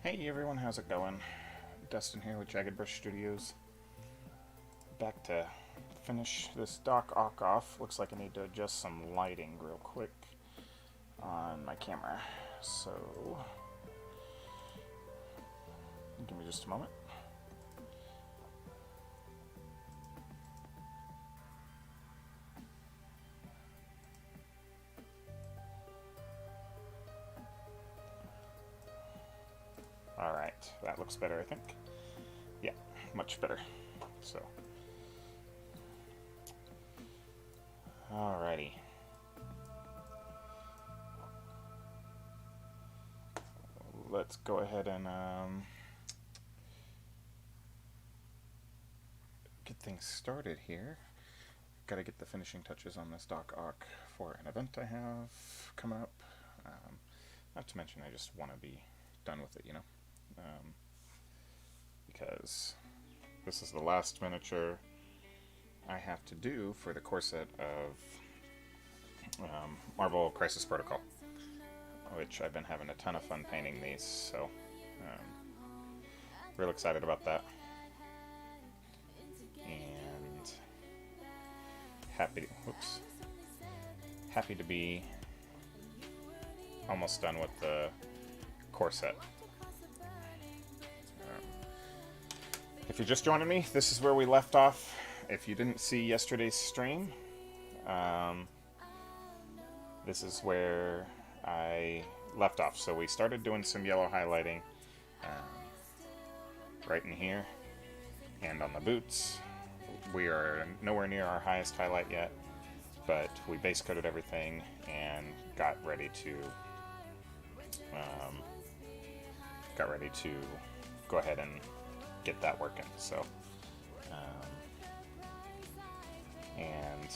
Hey everyone, how's it going? Dustin here with Jagged Brush Studios. Back to finish this dock off. Looks like I need to adjust some lighting real quick on my camera. So, give me just a moment. Alright, that looks better, I think. Yeah, much better. So, alrighty. Let's go ahead and get things started here. Gotta get the finishing touches on this dock for an event I have coming up. Not to mention, I just want to be done with it, you know? Because this is the last miniature I have to do for the core set of Marvel Crisis Protocol, which I've been having a ton of fun painting these, so real excited about that. And happy to be almost done with the core set. If you're just joining me, this is where we left off. If you didn't see yesterday's stream, this is where I left off. So we started doing some yellow highlighting right in here and on the boots. We are nowhere near our highest highlight yet, but we base coated everything and got ready to go ahead and get that working. So and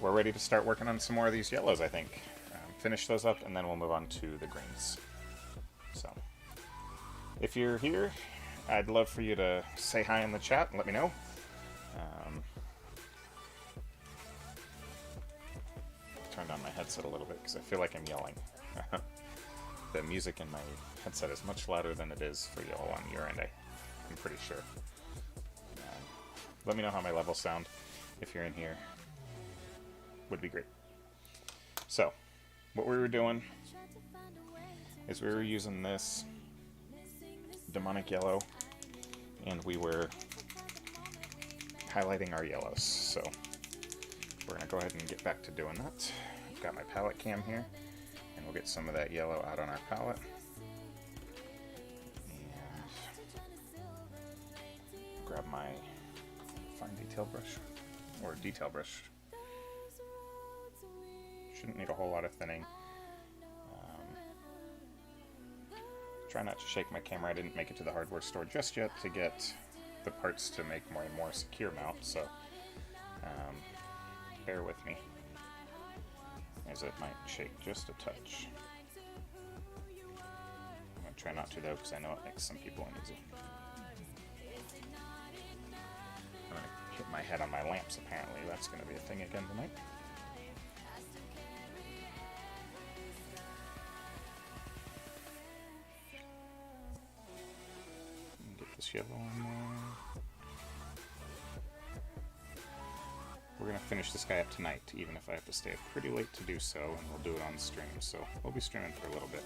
we're ready to start working on some more of these yellows, I think. Finish those up and then we'll move on to the greens. So if you're here, I'd love for you to say hi in the chat and let me know. Turned on my headset a little bit because I feel like I'm yelling. The music in my headset is much louder than it is for y'all on your end, I'm pretty sure. Let me know how my levels sound if you're in here. Would be great. So, what we were doing is we were using this Daemonic Yellow and we were highlighting our yellows. So, we're going to go ahead and get back to doing that. I've got my palette cam here and we'll get some of that yellow out on our palette. Grab my fine detail brush, or detail brush. Shouldn't need a whole lot of thinning. Try not to shake my camera. I didn't make it to the hardware store just yet to get the parts to make more and more secure mount, so bear with me as it might shake just a touch. I'm going to try not to though, because I know it makes some people uneasy. I'm going to hit my head on my lamps, apparently. That's going to be a thing again tonight. Get this yellow on there. We're going to finish this guy up tonight, even if I have to stay up pretty late to do so, and we'll do it on stream. So we'll be streaming for a little bit,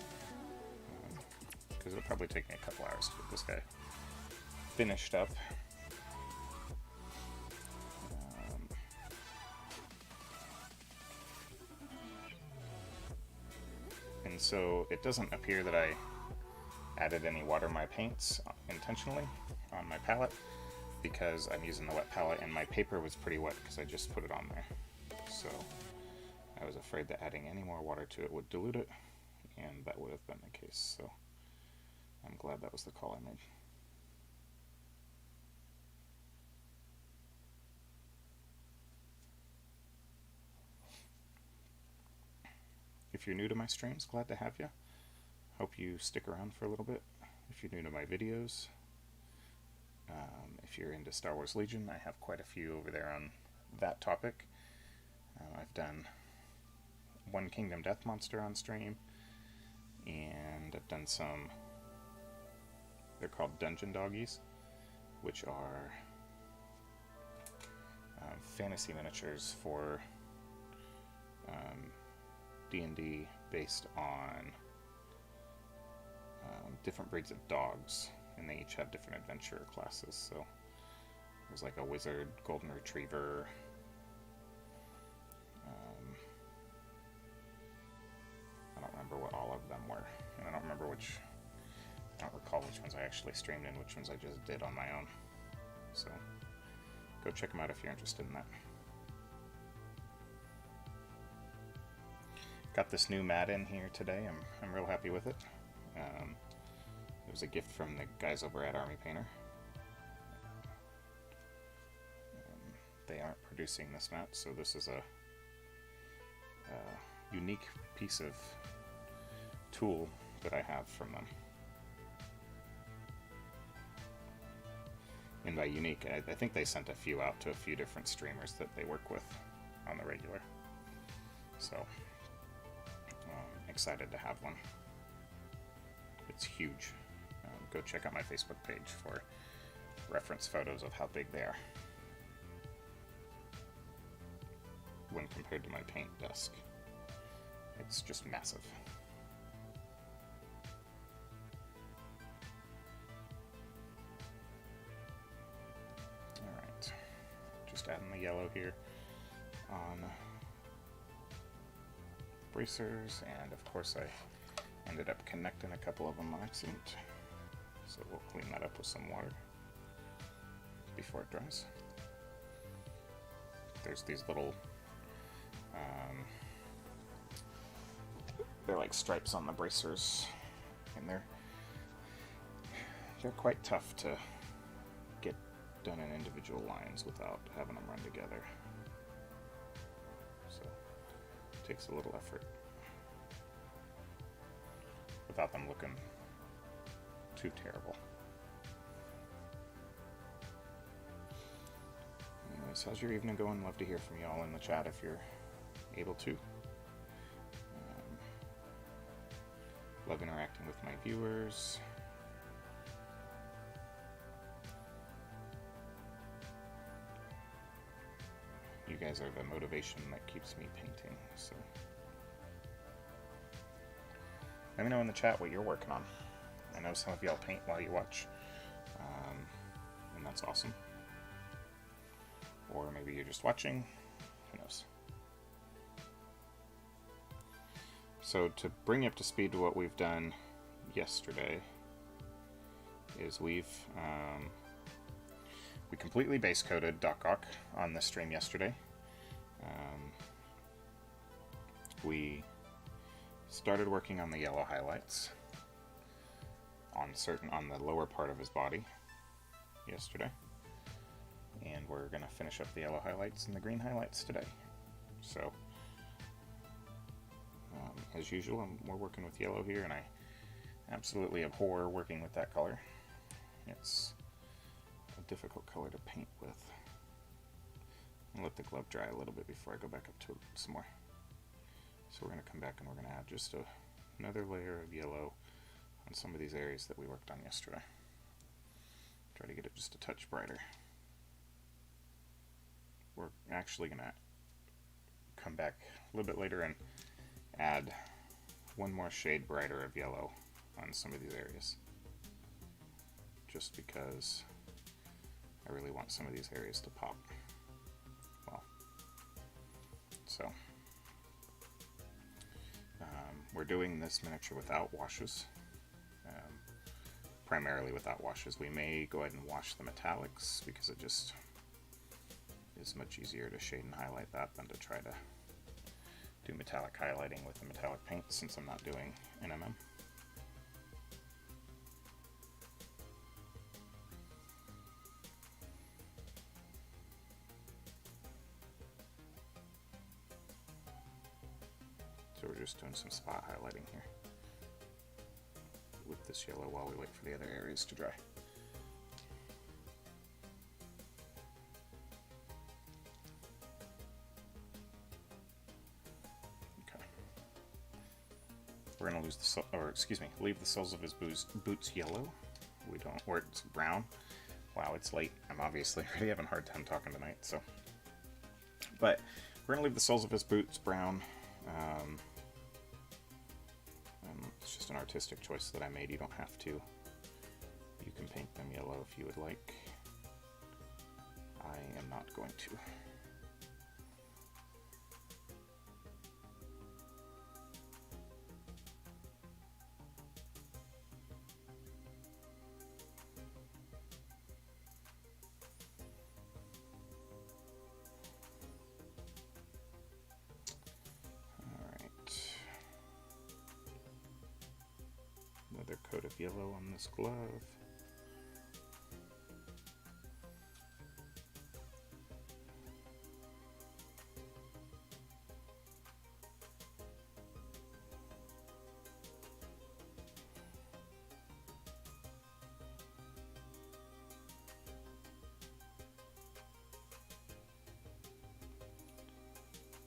because it'll probably take me a couple hours to get this guy finished up. And so it doesn't appear that I added any water in my paints intentionally on my palette, because I'm using the wet palette and my paper was pretty wet because I just put it on there. So I was afraid that adding any more water to it would dilute it, and that would have been the case. So I'm glad that was the call I made. If you're new to my streams, glad to have you. Hope you stick around for a little bit. If you're new to my videos, if you're into Star Wars Legion, I have quite a few over there on that topic. I've done One Kingdom Death Monster on stream, and I've done some, they're called dungeon doggies, which are fantasy miniatures for D&D based on different breeds of dogs, and they each have different adventure classes. So there's like a wizard, golden retriever, I don't remember what all of them were, and I don't recall which ones I actually streamed and which ones I just did on my own. So go check them out if you're interested in that. Got this new mat in here today. I'm real happy with it. It was a gift from the guys over at Army Painter. They aren't producing this mat, so this is a unique piece of tool that I have from them. And by unique, I think they sent a few out to a few different streamers that they work with on the regular. So, excited to have one. It's huge. Go check out my Facebook page for reference photos of how big they are when compared to my paint desk. It's just massive. Alright, just adding the yellow here on bracers, and of course I ended up connecting a couple of them on accident, so we'll clean that up with some water before it dries. There's these little they're like stripes on the bracers, and they're quite tough to get done in individual lines without having them run together. So it takes a little effort without them looking too terrible. Anyways, how's your evening going? Love to hear from you all in the chat if you're able to. Love interacting with my viewers. You guys are the motivation that keeps me painting, so let me know in the chat what you're working on. I know some of y'all paint while you watch, and that's awesome. Or maybe you're just watching, who knows. So to bring you up to speed to what we've done yesterday is we completely base coated Doc Ock on the stream yesterday. We started working on the yellow highlights on the lower part of his body yesterday, and we're gonna finish up the yellow highlights and the green highlights today. So as usual, we're working with yellow here, and I absolutely abhor working with that color. It's a difficult color to paint with. I'll let the glove dry a little bit before I go back up to it some more. So we're going to come back and we're going to add just another layer of yellow on some of these areas that we worked on yesterday. Try to get it just a touch brighter. We're actually going to come back a little bit later and add one more shade brighter of yellow on some of these areas, just because I really want some of these areas to pop well. So we're doing this miniature without washes, primarily without washes. We may go ahead and wash the metallics because it just is much easier to shade and highlight that than to try to do metallic highlighting with a metallic paint, since I'm not doing NMM. So we're just doing some spot highlighting here with this yellow while we wait for the other areas to dry. We're gonna leave the soles of his boots yellow. We don't, or it's brown. Wow, it's late. I'm obviously already having a hard time talking tonight, so. But we're gonna leave the soles of his boots brown. It's just an artistic choice that I made. You don't have to. You can paint them yellow if you would like. I am not going to. Another coat of yellow on this glove.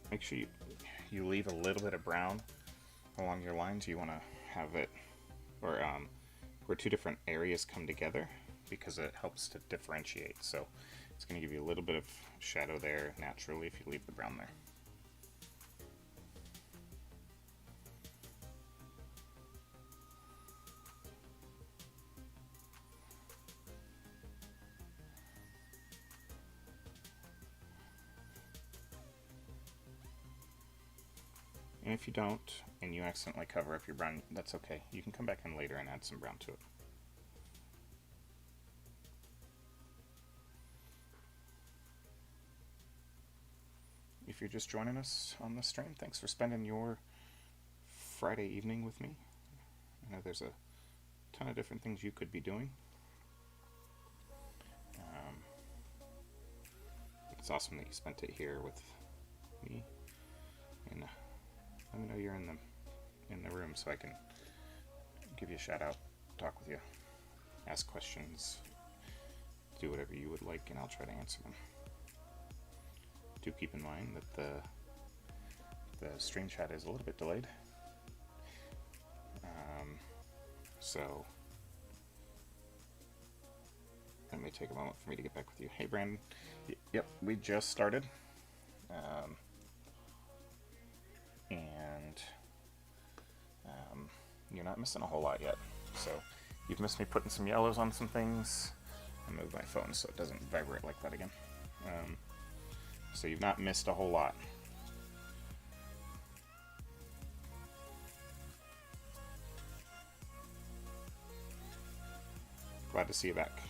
Make sure you leave a little bit of brown along your lines. You want to have it where two different areas come together, because it helps to differentiate. So it's going to give you a little bit of shadow there naturally if you leave the brown there. And if you don't, and you accidentally cover up your brown, that's okay. You can come back in later and add some brown to it. If you're just joining us on the stream, thanks for spending your Friday evening with me. I know there's a ton of different things you could be doing. It's awesome that you spent it here with me. And let me know you're in the room so I can give you a shout out, talk with you, ask questions, do whatever you would like, and I'll try to answer them. Do keep in mind that the stream chat is a little bit delayed, so it may take a moment for me to get back with you. Hey Brandon, yep, we just started. And you're not missing a whole lot yet. So you've missed me putting some yellows on some things. I'll move my phone so it doesn't vibrate like that again. So you've not missed a whole lot. Glad to see you back.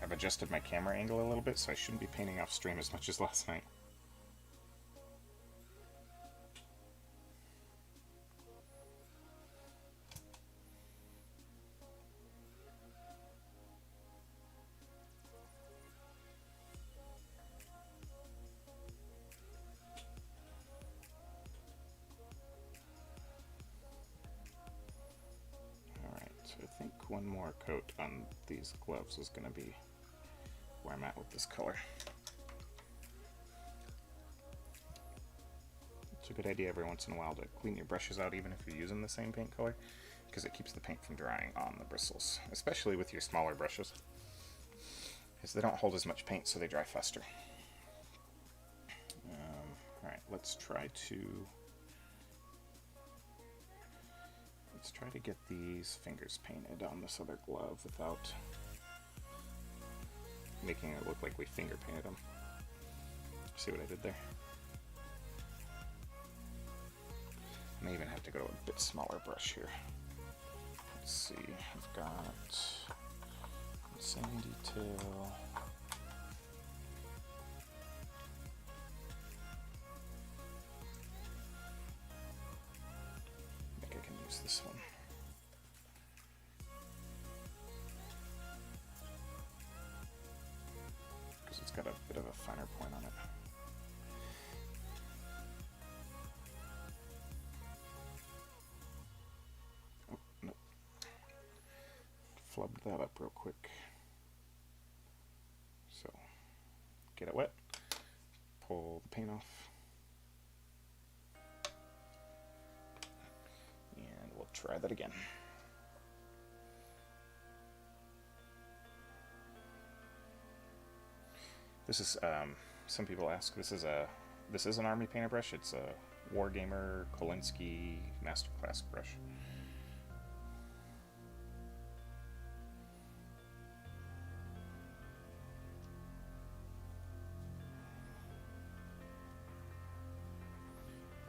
I've adjusted my camera angle a little bit, so I shouldn't be painting off stream as much as last night. Alright, so I think one more coat on these gloves is going to be where I'm at with this color. It's a good idea every once in a while to clean your brushes out, even if you're using the same paint color, because it keeps the paint from drying on the bristles, especially with your smaller brushes, because they don't hold as much paint, so they dry faster. Alright, let's try to get these fingers painted on this other glove without making it look like we finger painted them. See what I did there? I may even have to go to a bit smaller brush here. Let's see, I've got same detail. I think I can use this one. It's got a bit of a finer point on it. Oh, nope. Flubbed that up real quick. So, get it wet, pull the paint off. And we'll try that again. This is, some people ask, this is an army painter brush. It's a Wargamer Kolinsky Masterclass brush.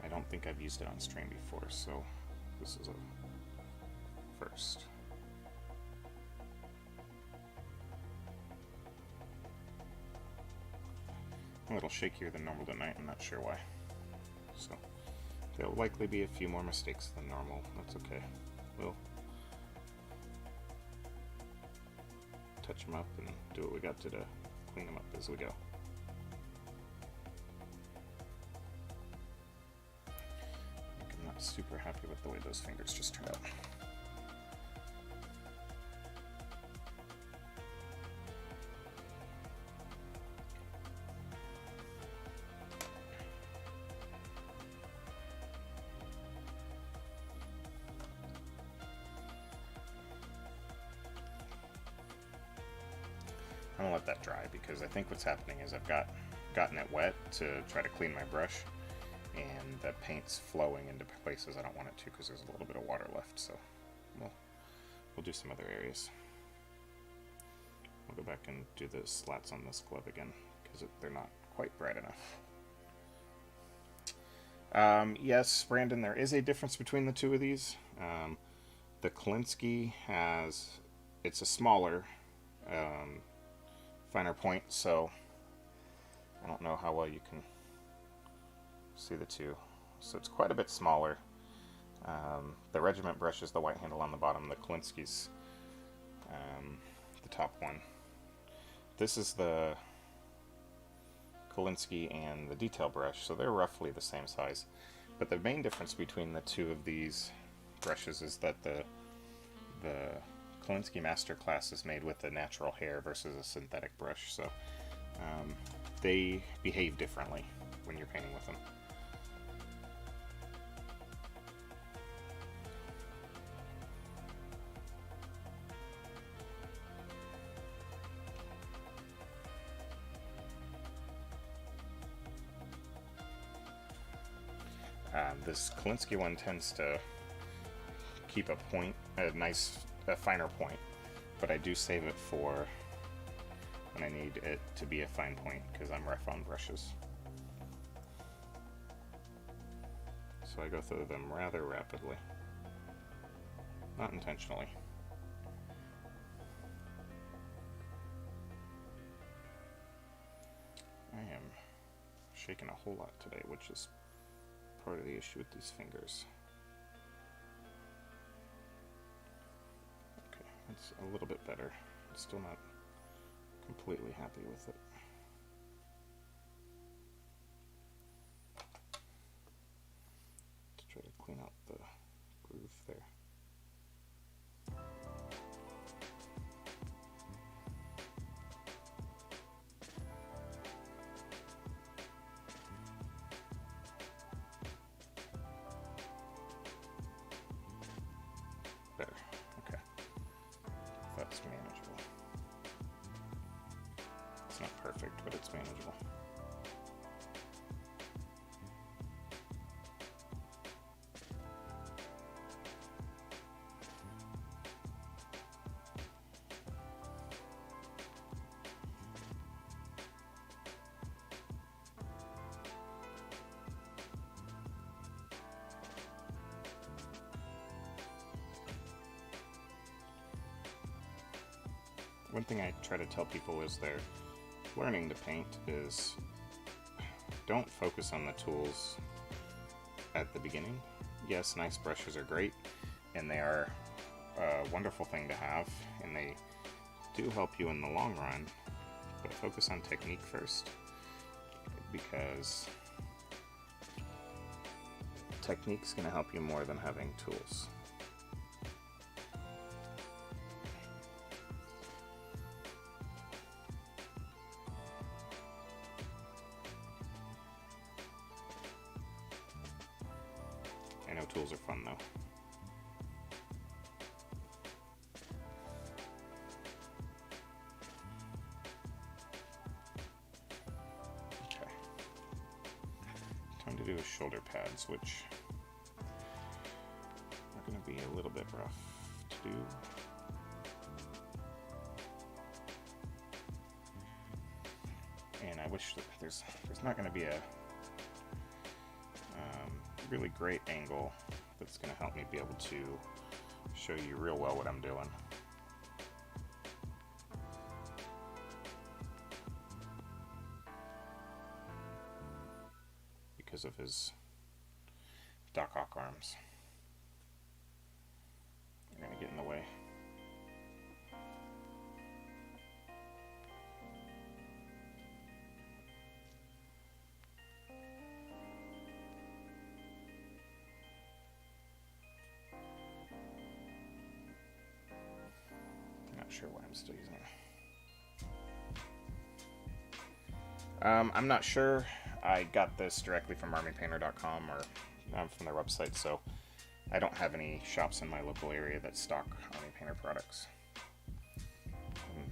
I don't think I've used it on stream before, so this is a first. A little shakier than normal tonight, I'm not sure why. So, there'll likely be a few more mistakes than normal, that's okay. We'll touch them up and do what we got to clean them up as we go. I'm not super happy with the way those fingers just turned out. I'm gonna let that dry because I think what's happening is I've gotten it wet to try to clean my brush, and the paint's flowing into places I don't want it to because there's a little bit of water left. So we'll do some other areas. We'll go back and do the slats on this glove again because they're not quite bright enough. Yes, Brandon, there is a difference between the two of these. The Kolinsky it's a smaller, finer point, so I don't know how well you can see the two. So it's quite a bit smaller. The Regiment brush is the white handle on the bottom. The Kolinsky's the top one. This is the Kolinsky and the detail brush, so they're roughly the same size. But the main difference between the two of these brushes is that the Kolinsky Masterclass is made with a natural hair versus a synthetic brush, so they behave differently when you're painting with them. This Kolinsky one tends to keep a nice finer point, but I do save it for when I need it to be a fine point because I'm rough on brushes. So I go through them rather rapidly. Not intentionally. I am shaking a whole lot today, which is part of the issue with these fingers. Okay, that's a little bit better. I'm still not completely happy with it. Let's try to clean out the groove there. Better. Okay. That's manageable. It's not perfect, but it's manageable. One thing I try to tell people is they're learning to paint is don't focus on the tools at the beginning. Yes, nice brushes are great, and they are a wonderful thing to have, and they do help you in the long run, but focus on technique first, because technique's going to help you more than having tools. tools are fun though. Okay. Time to do his shoulder pads, which are going to be a little bit rough to do. And I wish that there's not going to be a really great angle that's going to help me be able to show you real well what I'm doing. Because of his Doc Ock arms. They're going to get in the way. Not sure why I'm still using it. I'm not sure. I got this directly from armypainter.com or from their website, so I don't have any shops in my local area that stock Army Painter products.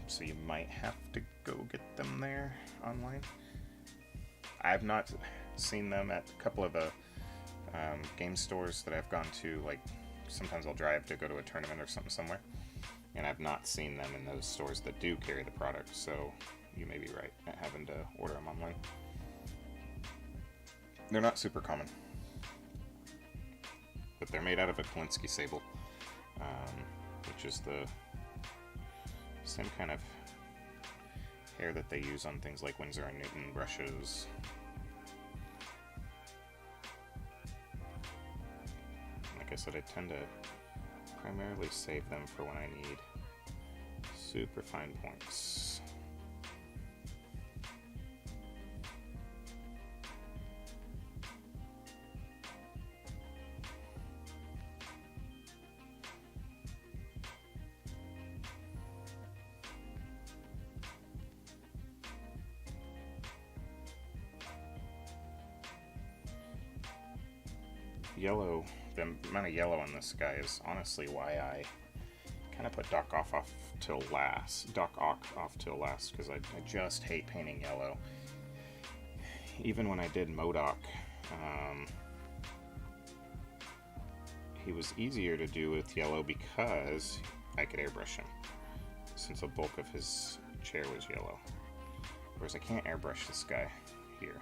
So you might have to go get them there online. I've not seen them at a couple of the game stores that I've gone to. Like sometimes I'll drive to go to a tournament or something somewhere, and I've not seen them in those stores that do carry the product, so you may be right at having to order them online. They're not super common, but they're made out of a Kolinsky sable, which is the same kind of hair that they use on things like Winsor & Newton brushes. Like I said, I tend to primarily save them for when I need super fine points. Yellow, the amount of yellow on this guy is honestly why I kind of put Doc Ock off till last, because I just hate painting yellow. Even when I did MODOK, he was easier to do with yellow because I could airbrush him, since the bulk of his chair was yellow. Whereas I can't airbrush this guy here.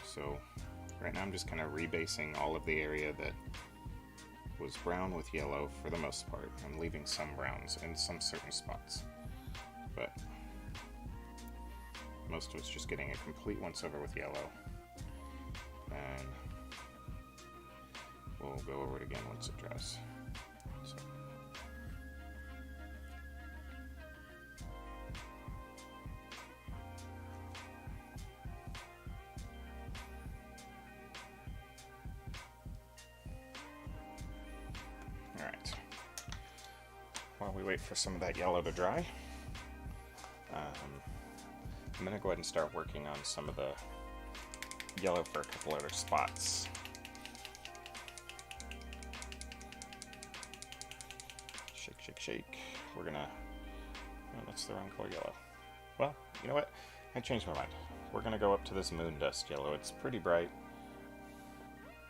So right now I'm just kind of rebasing all of the area that was brown with yellow for the most part. I'm leaving some browns in some certain spots, but most of it's just getting a complete once over with yellow, and we'll go over it again once it dries. So. Alright, while we wait for some of that yellow to dry, I'm going to go ahead and start working on some of the yellow for a couple other spots. Shake, shake, shake. We're going to... Oh, that's the wrong color yellow. Well, you know what? I changed my mind. We're going to go up to this moon dust yellow. It's pretty bright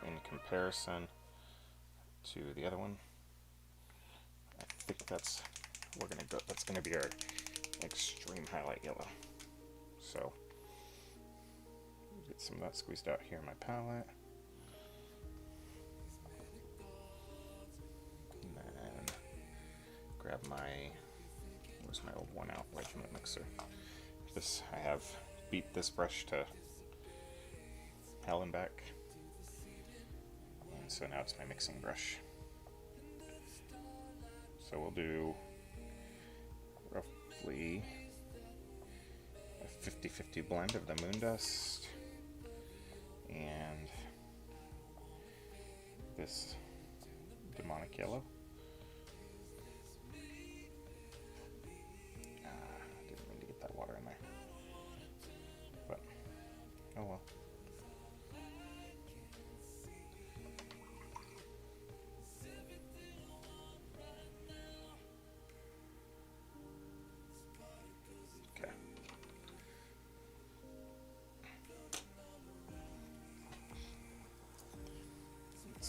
in comparison to the other one. I think that's going to be our extreme highlight yellow. So get some of that squeezed out here in my palette, and then grab where's my old one out regiment mixer. This, I have beat this brush to hell and back, and so now it's my mixing brush. So we'll do roughly a 50-50 blend of the moon dust and this Daemonic Yellow. Didn't mean to get that water in there, but oh well.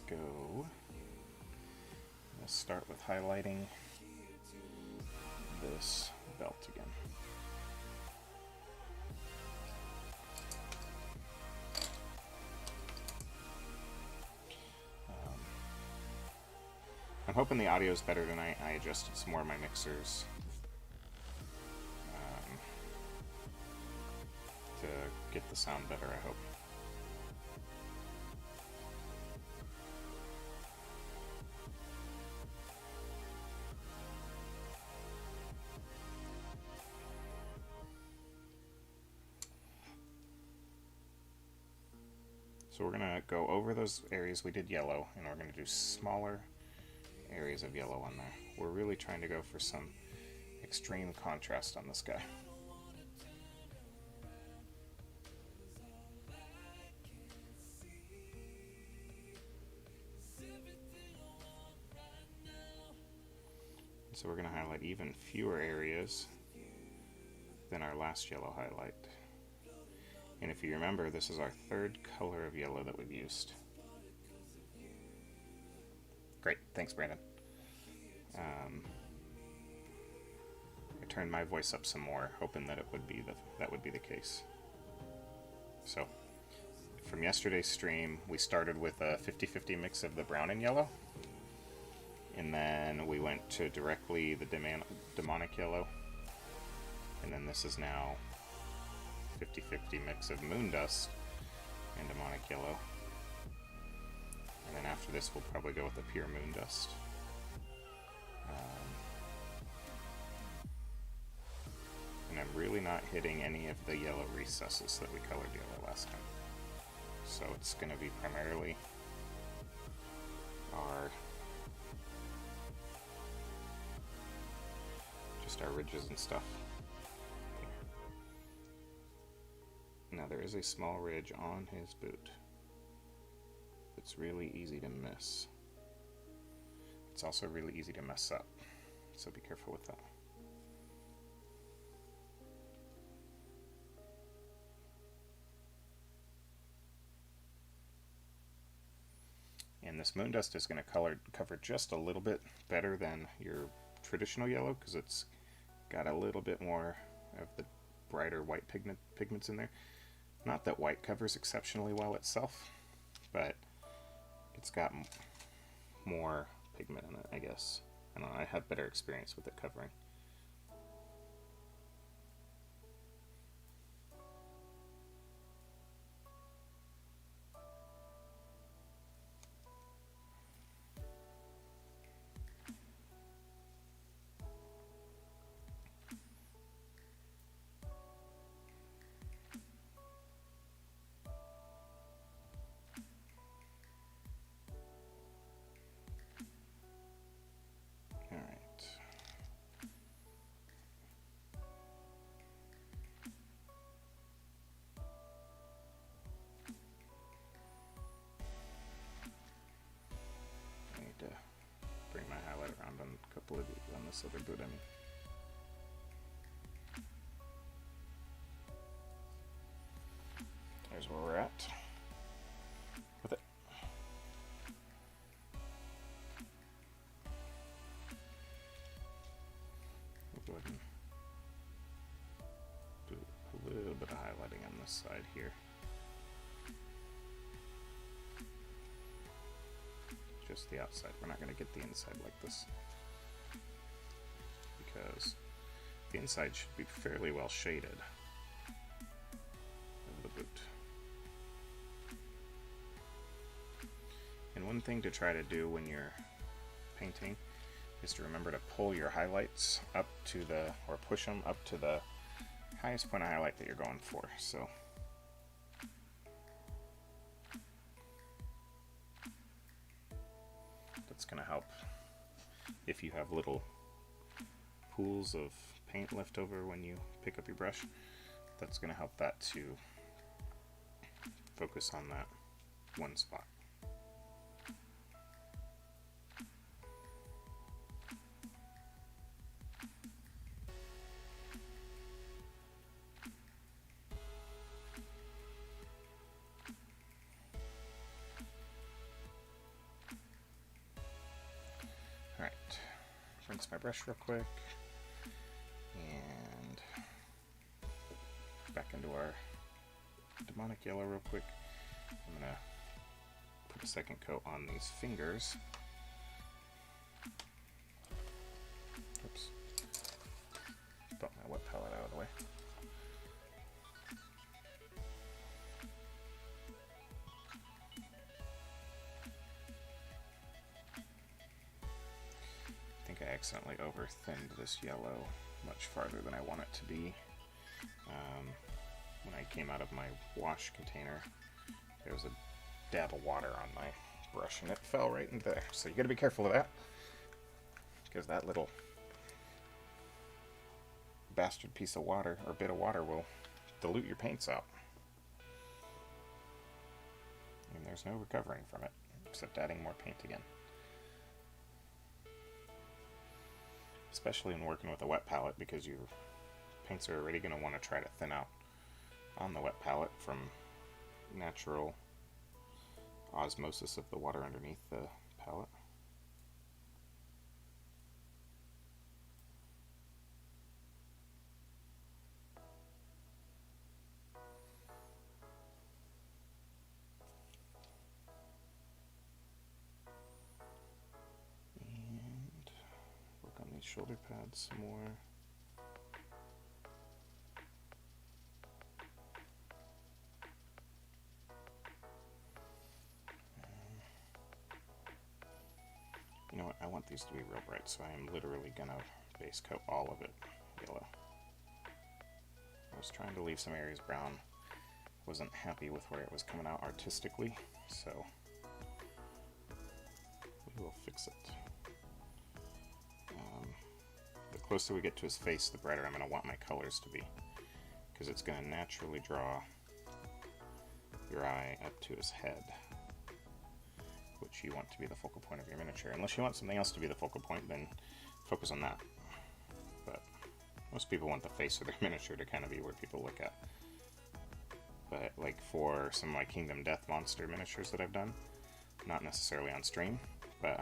go. Let's start with highlighting this belt again. I'm hoping the audio is better tonight. I adjusted some more of my mixers to get the sound better, I hope. So we're going to go over those areas we did yellow, and we're going to do smaller areas of yellow on there. We're really trying to go for some extreme contrast on this guy. So we're going to highlight even fewer areas than our last yellow highlight. And if you remember, this is our third color of yellow that we've used. Great, thanks, Brandon. I turned my voice up some more, hoping that would be the case. So, from yesterday's stream, we started with a 50-50 mix of the brown and yellow, and then we went to directly the Daemonic Yellow, and then this is now 50-50 mix of moon dust and Daemonic Yellow. And then after this, we'll probably go with the pure moon dust. And I'm really not hitting any of the yellow recesses that we colored yellow last time. So it's going to be primarily just our ridges and stuff. Now there is a small ridge on his boot. It's really easy to miss. It's also really easy to mess up, so be careful with that. And this moon dust is going to cover just a little bit better than your traditional yellow, because it's got a little bit more of the brighter white pigments in there. Not that white covers exceptionally well itself, but it's got more pigment in it, I guess. I don't know, I had better experience with it covering. On this other boot, I mean. There's where we're at with it. We'll go ahead and do a little bit of highlighting on this side here. Just the outside. We're not going to get the inside like this, because the inside should be fairly well shaded of the boot. And one thing to try to do when you're painting is to remember to pull your highlights up to or push them up to the highest point of highlight that you're going for. So that's going to help if you have little pools of paint left over when you pick up your brush. That's going to help that to focus on that one spot. Alright, rinse my brush real quick, and back into our Daemonic Yellow real quick. I'm going to put a second coat on these fingers. Oops. Bump my wet palette out of the way. I think I accidentally over-thinned this yellow much farther than I want it to be. When I came out of my wash container, there was a dab of water on my brush and it fell right into there. So you gotta be careful of that, because that little bastard piece of water, or bit of water, will dilute your paints out. And there's no recovering from it, except adding more paint again. Especially when working with a wet palette, because your paints are already going to want to try to thin out on the wet palette from natural osmosis of the water underneath the palette. And work on these shoulder pads some more. You know what, I want these to be real bright, so I am literally going to base coat all of it yellow. I was trying to leave some areas brown, wasn't happy with where it was coming out artistically, so we will fix it. The closer we get to his face, the brighter I'm going to want my colors to be, because it's going to naturally draw your eye up to his head, which you want to be the focal point of your miniature. Unless you want something else to be the focal point, then focus on that. But most people want the face of their miniature to kind of be where people look at. But like for some of my Kingdom Death monster miniatures that I've done, not necessarily on stream, but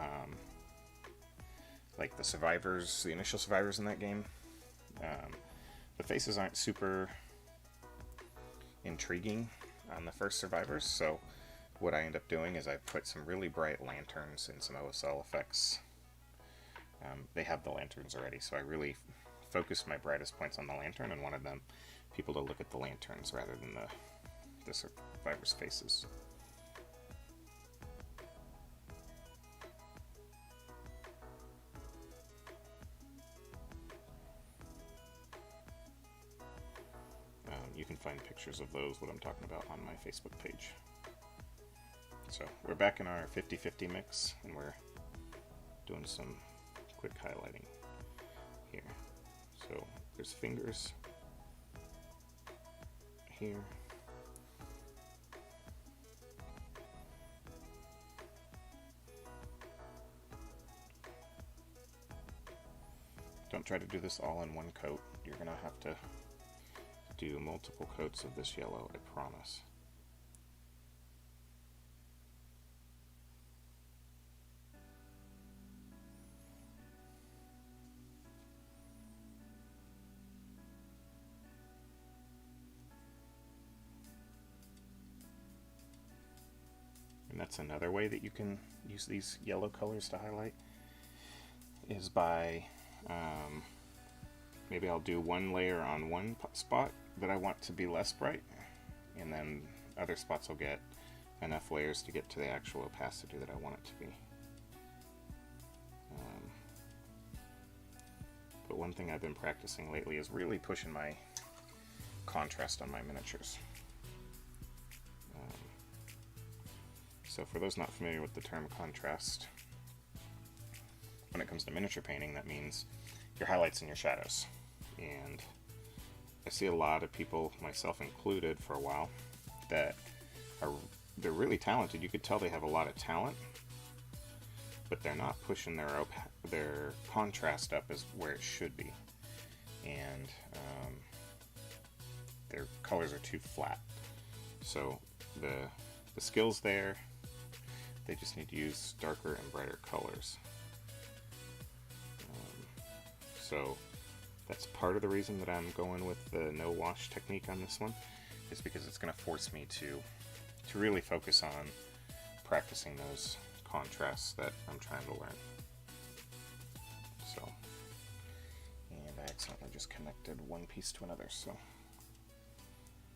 like the survivors, the initial survivors in that game, the faces aren't super intriguing on the first survivors, so what I end up doing is I put some really bright lanterns and some OSL effects. They have the lanterns already, so I really focused my brightest points on the lantern and wanted them people to look at the lanterns rather than the survivors' faces. You can find pictures of those, what I'm talking about, on my Facebook page. So we're back in our 50-50 mix, and we're doing some quick highlighting here. So there's fingers here. Don't try to do this all in one coat. You're gonna have to do multiple coats of this yellow, I promise. And that's another way that you can use these yellow colors to highlight, is by maybe I'll do one layer on one spot that I want to be less bright, and then other spots will get enough layers to get to the actual opacity that I want it to be. But one thing I've been practicing lately is really pushing my contrast on my miniatures. So for those not familiar with the term contrast, when it comes to miniature painting, that means your highlights and your shadows. And I see a lot of people, myself included for a while, that they're really talented. You could tell they have a lot of talent, but they're not pushing their contrast up as where it should be. And their colors are too flat. So the skill's there, they just need to use darker and brighter colors. So that's part of the reason that I'm going with the no wash technique on this one, is because it's going to force me to really focus on practicing those contrasts that I'm trying to learn. So, and I accidentally just connected one piece to another, so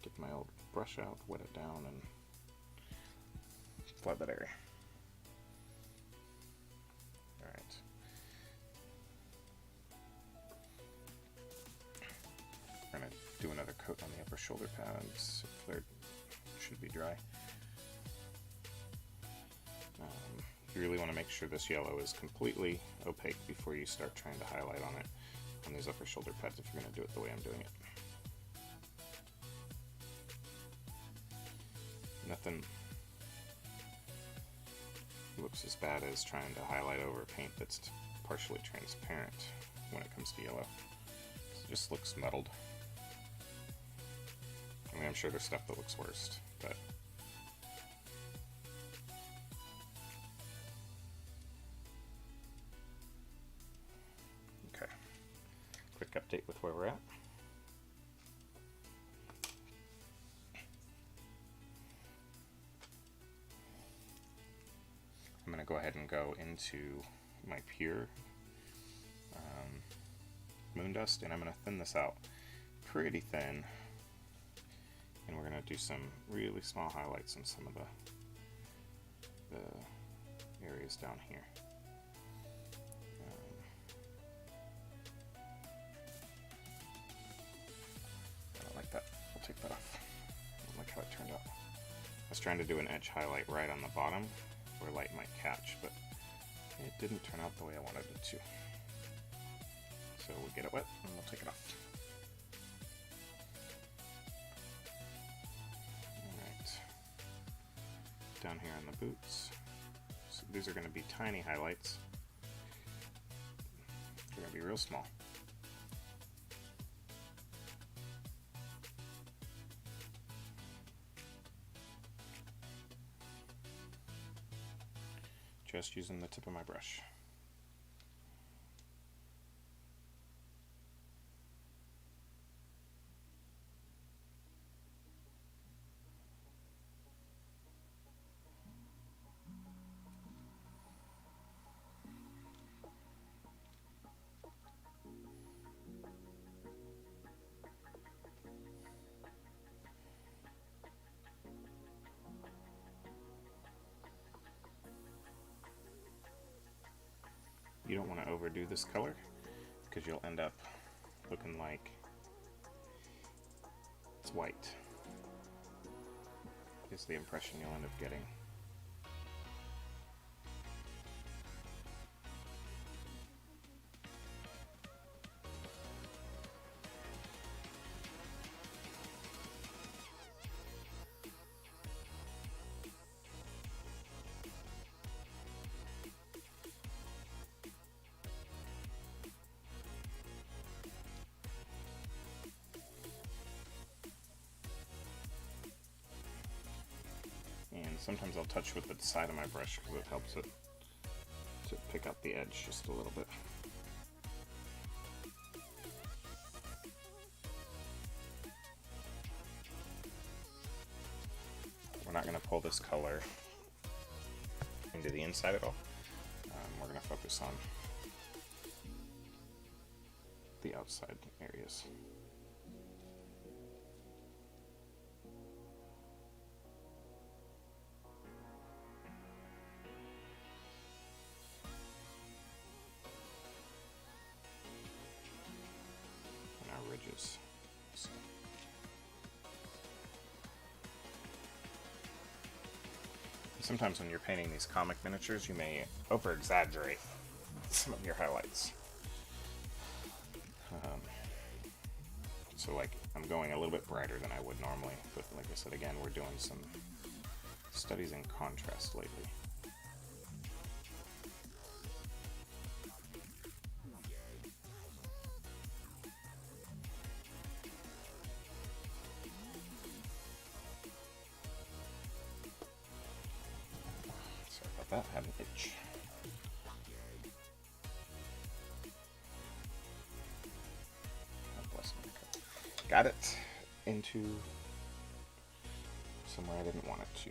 get my old brush out, wet it down, and flood that area. Alright. We're going to do another coat on the upper shoulder pads. They should be dry. You really want to make sure this yellow is completely opaque before you start trying to highlight on it on these upper shoulder pads if you're going to do it the way I'm doing it. Nothing looks as bad as trying to highlight over paint that's partially transparent when it comes to yellow. It just looks muddled. I mean, I'm sure there's stuff that looks worse, but okay. Quick update with where we're at. I'm going to go ahead and go into my pure moon dust, and I'm going to thin this out pretty thin, and we're going to do some really small highlights on some of the areas down here. I don't like that. We'll take that off. I don't like how it turned out. I was trying to do an edge highlight right on the bottom where light might catch, but it didn't turn out the way I wanted it to. So we'll get it wet and we'll take it off. Alright. Down here on the boots. So these are going to be tiny highlights. They're going to be real small. Just using the tip of my brush. You don't want to overdo this color because you'll end up looking like it's white, is the impression you'll end up getting. Sometimes I'll touch with the side of my brush because it helps it to pick up the edge just a little bit. We're not going to pull this color into the inside at all. We're going to focus on the outside areas. Ridges. So. Sometimes when you're painting these comic miniatures, you may over-exaggerate some of your highlights. So like, I'm going a little bit brighter than I would normally, but like I said, again, we're doing some studies in contrast lately. That had an itch. got it into somewhere I didn't want it to.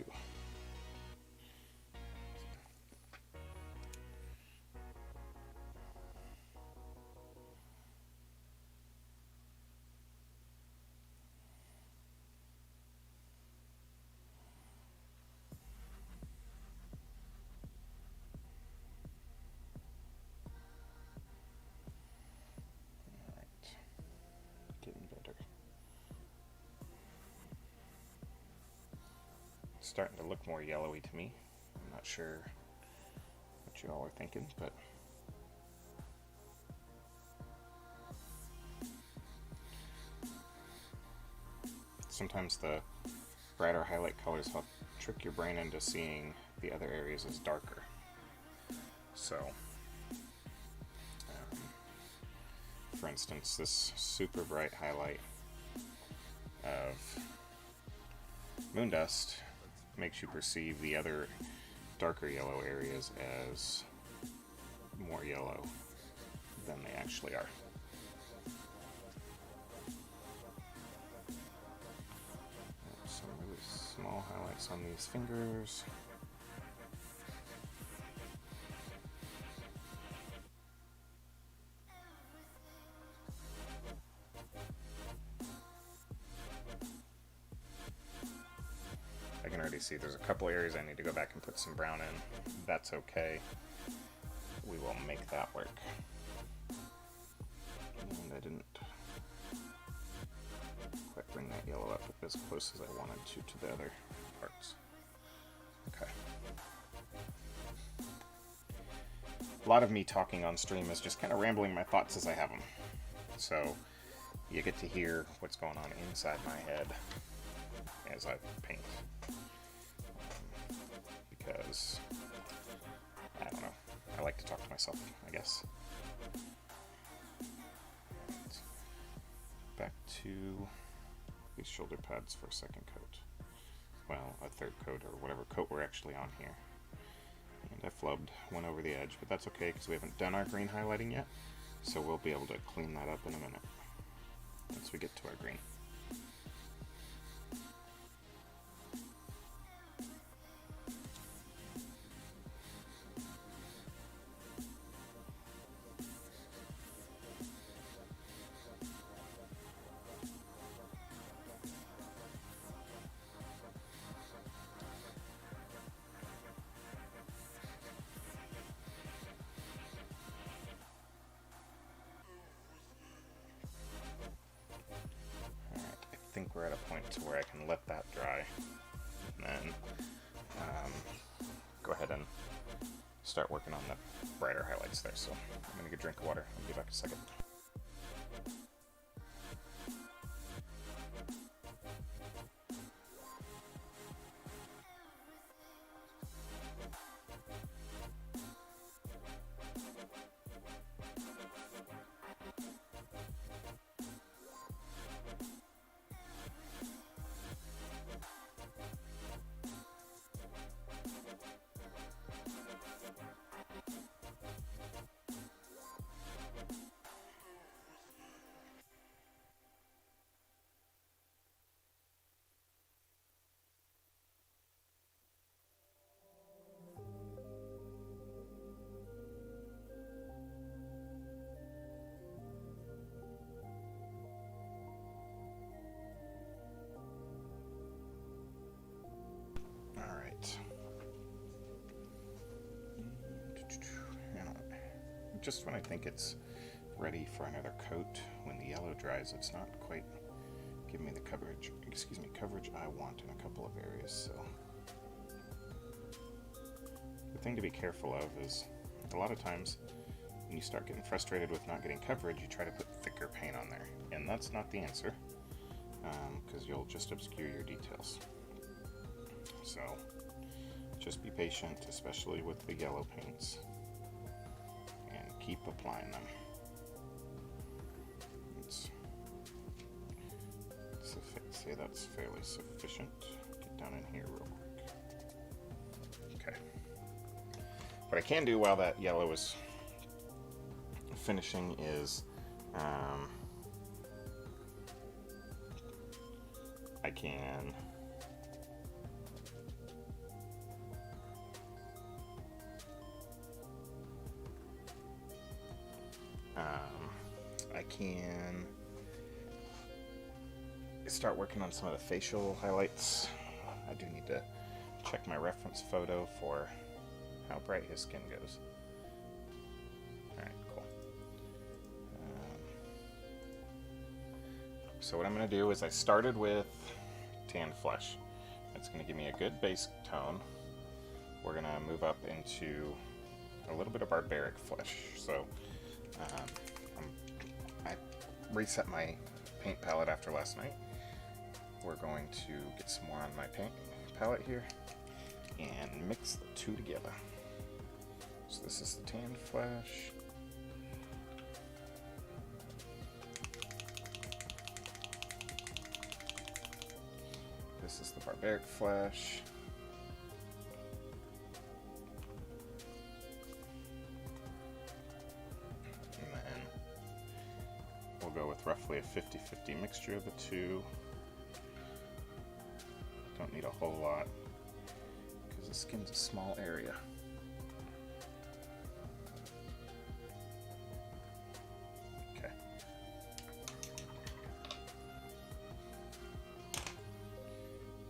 Starting to look more yellowy to me. I'm not sure what you all are thinking, but sometimes the brighter highlight colors help trick your brain into seeing the other areas as darker. So, for instance, this super bright highlight of moon dust makes you perceive the other darker yellow areas as more yellow than they actually are. Some really small highlights on these fingers. I can already see there's a couple areas I need to go back and put some brown in. That's okay. We will make that work. And I didn't quite bring that yellow up as close as I wanted to the other parts. Okay. A lot of me talking on stream is just kind of rambling my thoughts as I have them. So you get to hear what's going on inside my head as I paint. Because, I don't know, I like to talk to myself, I guess. Right. Back to these shoulder pads for a second coat. Well, a third coat, or whatever coat we're actually on here. And I flubbed one over the edge, but that's okay because we haven't done our green highlighting yet, so we'll be able to clean that up in a minute once we get to our green. I think we're at a point to where I can let that dry and then go ahead and start working on the brighter highlights there. So I'm going to get a drink of water. I'll be back in a second. Just when I think it's ready for another coat, when the yellow dries, it's not quite giving me the coverage I want in a couple of areas. So the thing to be careful of is a lot of times when you start getting frustrated with not getting coverage, you try to put thicker paint on there, and that's not the answer, because you'll just obscure your details. So just be patient, especially with the yellow paints. Keep applying them. Say that's fairly sufficient. Get down in here real quick. Okay. What I can do while that yellow is finishing is I can start working on some of the facial highlights. I do need to check my reference photo for how bright his skin goes. Alright, cool. So what I'm going to do is I started with tanned flesh. It's going to give me a good base tone. We're going to move up into a little bit of barbaric flesh. So I reset my paint palette after last night. We're going to get some more on my paint palette here and mix the two together. So this is the tanned flesh. This is the barbaric flesh. And then we'll go with roughly a 50-50 mixture of the two. Don't need a whole lot because the skin's a small area. Okay.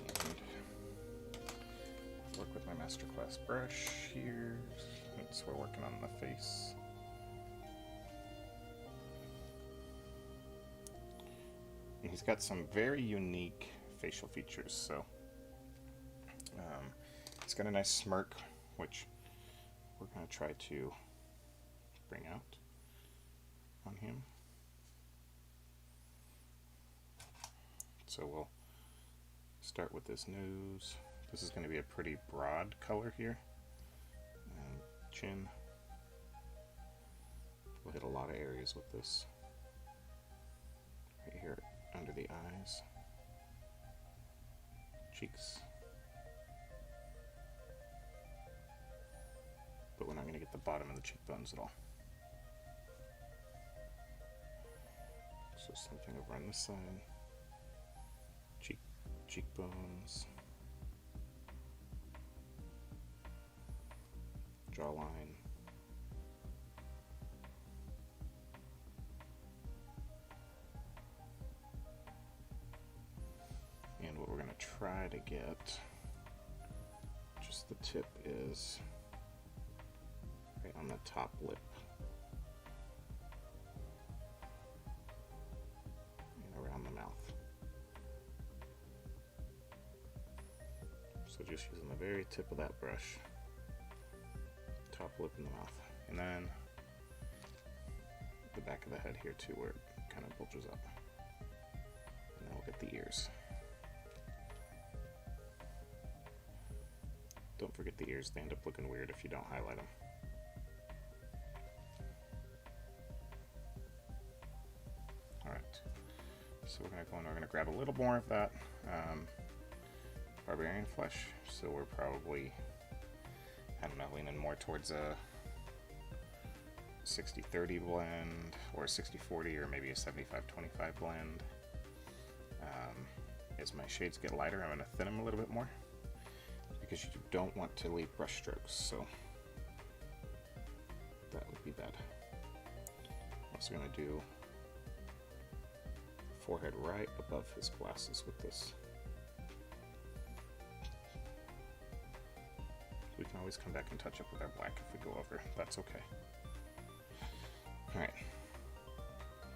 And work with my masterclass brush here since we're working on the face. And he's got some very unique facial features, so it's got a nice smirk, which we're going to try to bring out on him. So we'll start with this nose. This is going to be a pretty broad color here. And chin. We'll hit a lot of areas with this. Right here under the eyes. Cheeks. But we're not going to get the bottom of the cheekbones at all. So same thing over on this side. Cheekbones. Jawline. And what we're going to try to get, just the tip, is right on the top lip. And around the mouth. So just using the very tip of that brush. Top lip in the mouth. And then the back of the head here too, where it kind of bulges up. And then we'll get the ears. Don't forget the ears, they end up looking weird if you don't highlight them. Alright, so we're going to go and we're going to grab a little more of that Barbarian Flesh. So we're probably, I don't know, leaning more towards a 60-30 blend, or a 60-40, or maybe a 75-25 blend. As my shades get lighter, I'm going to thin them a little bit more, because you don't want to leave brush strokes, so that would be bad. I'm also going to do forehead right above his glasses with this. We can always come back and touch up with our black if we go over. That's okay. Alright.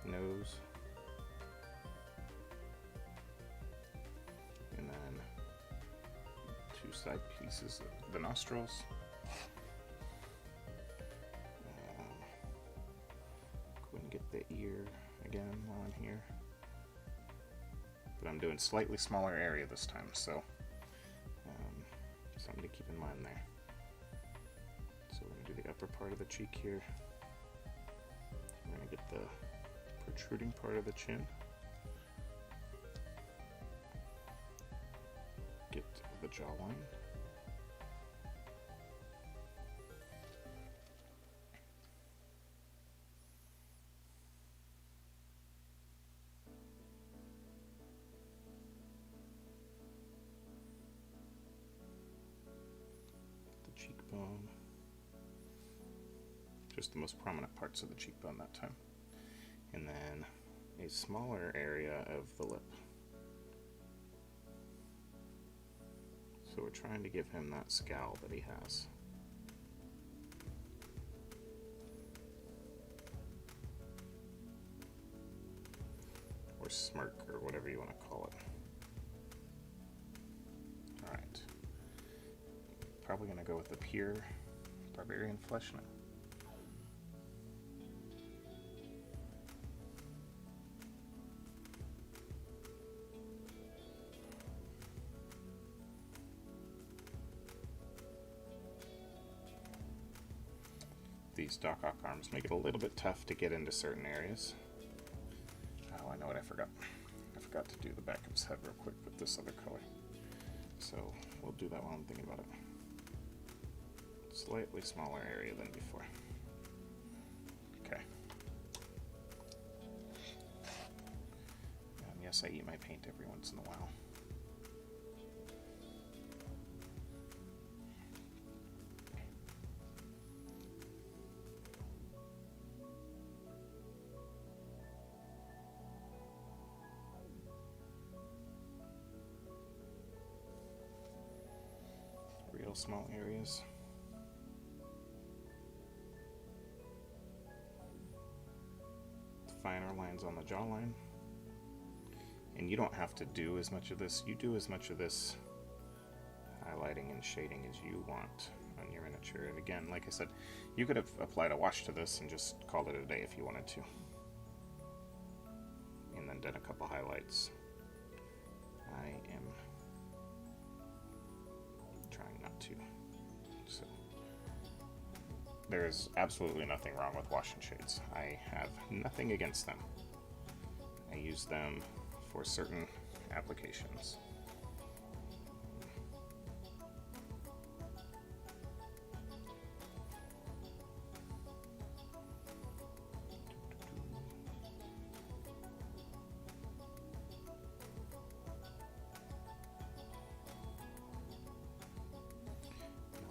Nose. And then two side pieces of the nostrils. Go ahead and get the ear again on here. But I'm doing slightly smaller area this time, so something to keep in mind there. So we're going to do the upper part of the cheek here. We're going to get the protruding part of the chin. Get the jawline. just the most prominent parts of the cheekbone that time. And then a smaller area of the lip. So we're trying to give him that scowl that he has. Or smirk, or whatever you want to call it. Alright. Probably going to go with the pure Barbarian Flesh now. These Doc Ock arms make it a little bit tough to get into certain areas. Oh, I know what I forgot. I forgot to do the back of his head real quick with this other color. So we'll do that while I'm thinking about it. Slightly smaller area than before. Okay. Yes, I eat my paint every once in a while. Real small areas. Finer lines on the jawline. And you don't have to do as much of this. You do as much of this highlighting and shading as you want on your miniature. And again, like I said, you could have applied a wash to this and just called it a day if you wanted to. And then done a couple highlights. I am trying not to. So there is absolutely nothing wrong with wash and shades. I have nothing against them. I use them for certain applications.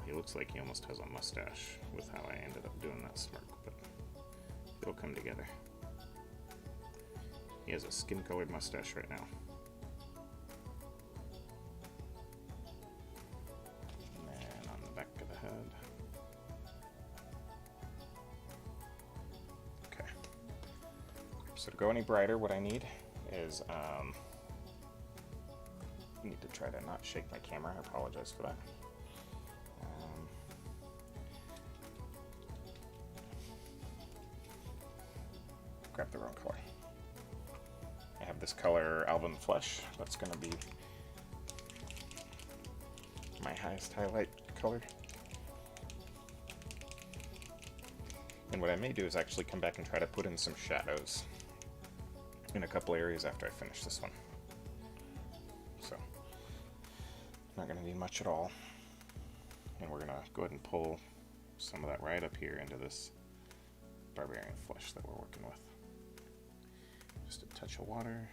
He looks like he almost has a mustache with how I ended up doing that smirk, but it'll come together. He has a skin-colored mustache right now. And then on the back of the head. Okay. So to go any brighter, what I need is, I need to try to not shake my camera. I apologize for that. Grab the wrong color. I have this color Alvin Flesh. That's going to be my highest highlight color. And what I may do is actually come back and try to put in some shadows in a couple areas after I finish this one. So, not going to be much at all. And we're going to go ahead and pull some of that right up here into this Barbarian Flesh that we're working with. Just a touch of water,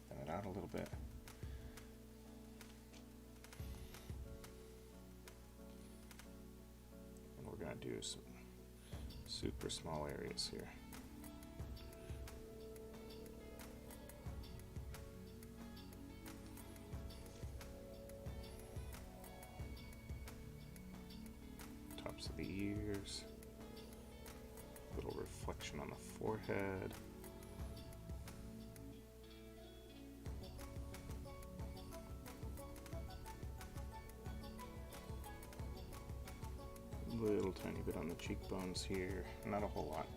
thin it out a little bit. And we're going to do some super small areas here. Tops of the ears, a little reflection on the forehead. Little tiny bit on the cheekbones here, not a whole lot.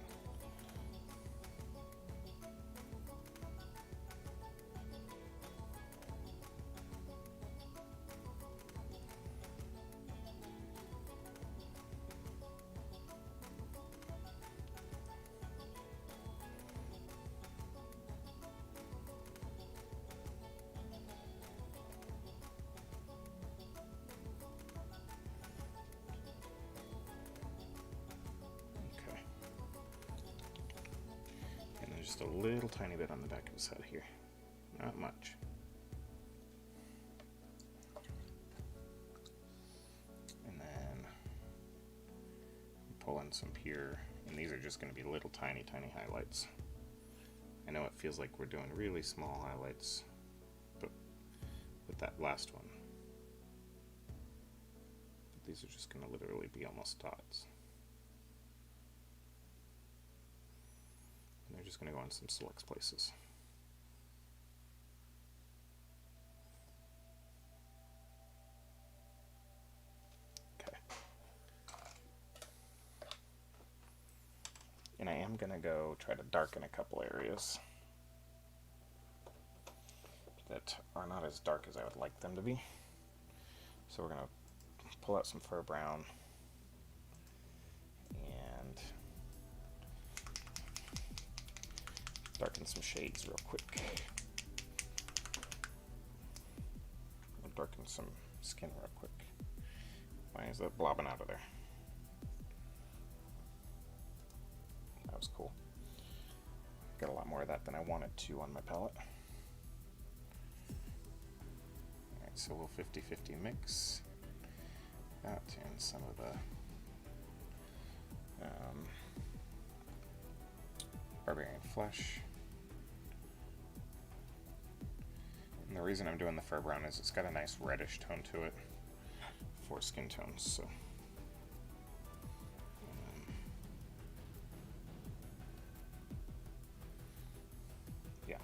Just a little tiny bit on the back of his head here. Not much. And then pull in some pure And these are just going to be little tiny highlights. I know it feels like we're doing really small highlights, but with that last one, but these are just going to literally be almost dots. And they're just going to go in some select places. Okay. And I am going to go try to darken a couple areas that are not as dark as I would like them to be. So we're going to pull out some fur brown and darken some shades real quick. I'll darken some skin real quick. Why is that blobbing out of there? That was cool. Got a lot more of that than I wanted to on my palette. Alright, so we'll 50-50 mix that and some of the Barbarian Flesh. And the reason I'm doing the fur brown is it's got a nice reddish tone to it for skin tones. So yeah.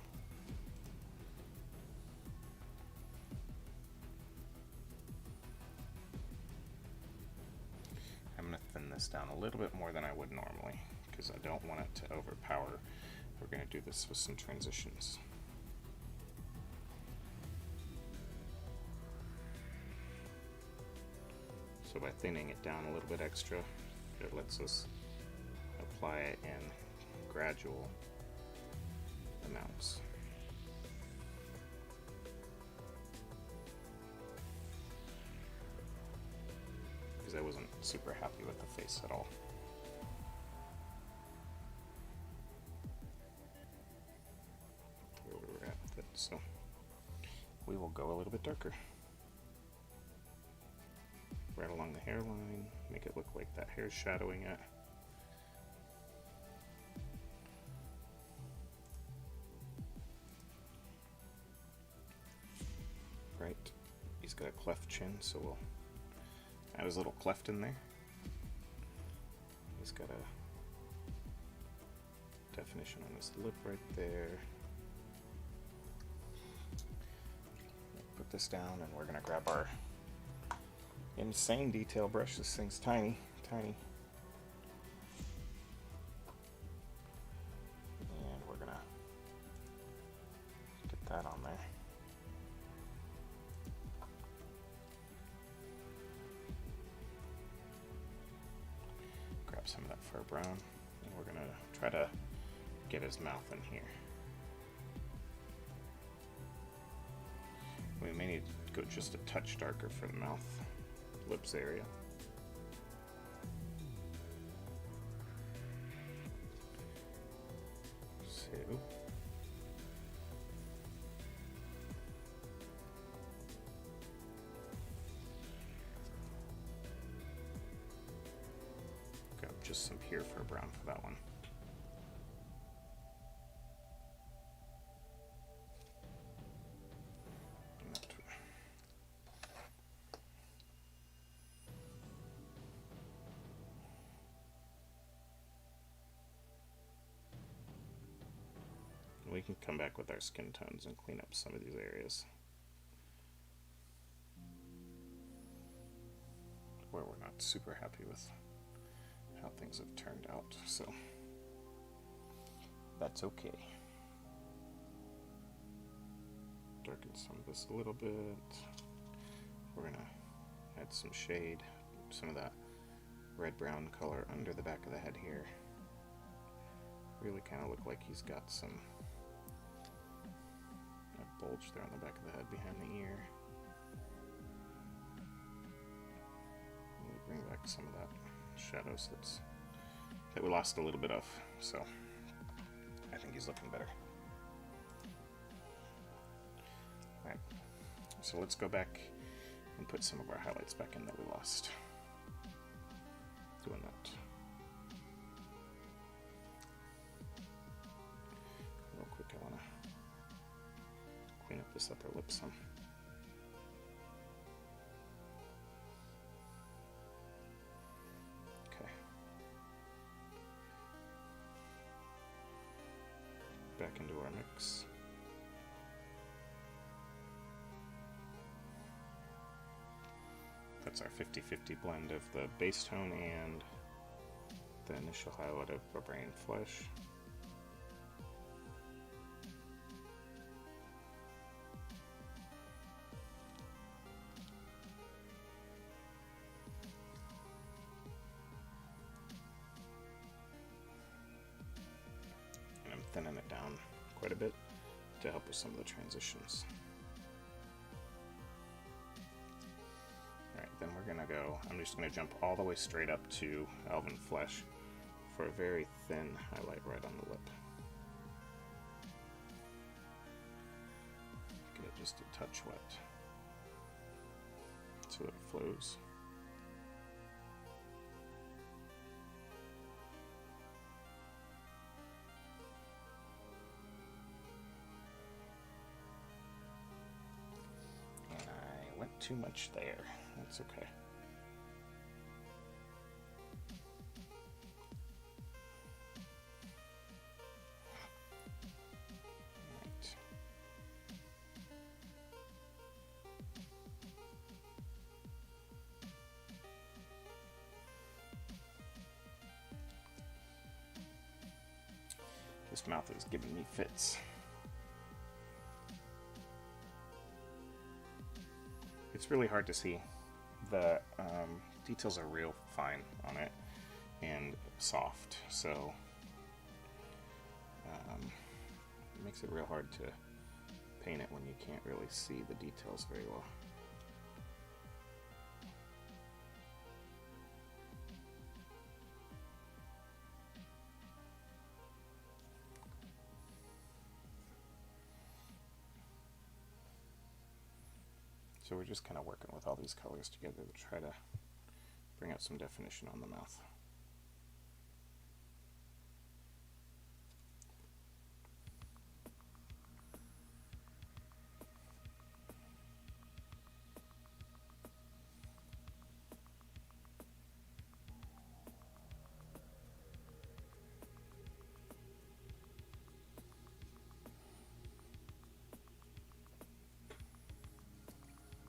I'm going to thin this down a little bit more than I would normally because I don't want it to overpower. We're going to do this with some transitions. So by thinning it down a little bit extra, it lets us apply it in gradual amounts. Because I wasn't super happy with the face at all. Where we were at with it, so we will go a little bit darker. Right along the hairline, make it look like that hair's shadowing it. Right, he's got a cleft chin, so we'll add his little cleft in there. He's got a definition on his lip right there. Put this down and we're gonna grab our insane detail brush. This thing's tiny. And we're gonna get that on there. Grab some of that fur brown, and we're gonna try to get his mouth in here. We may need to go just a touch darker for the mouth. Lips area. So grab just some pure fur brown for that one. We can come back with our skin tones and clean up some of these areas where we're not super happy with how things have turned out, so that's okay. Darken some of this a little bit. We're gonna add some shade, some of that red-brown color under the back of the head here. Really kind of look like he's got some bulge there on the back of the head behind the ear. Bring back some of that shadows that we lost a little bit of, so I think he's looking better. Alright, so let's go back and put some of our highlights back in that we lost. Doing that. this upper lip some. Okay. Back into our mix. That's our 50-50 blend of the base tone and the initial highlight of Barbarian Flesh. And I'm thinning it down quite a bit to help with some of the transitions. Then we're gonna go, I'm just gonna jump all the way straight up to Elven Flesh for a very thin highlight right on the lip. Get it just a touch wet so it flows. And I went too much there. That's okay. Right. This mouth is giving me fits. It's really hard to see. The details are real fine on it and soft, so it makes it real hard to paint it when you can't really see the details very well. So we're just kind of working with all these colors together to try to bring out some definition on the mouth.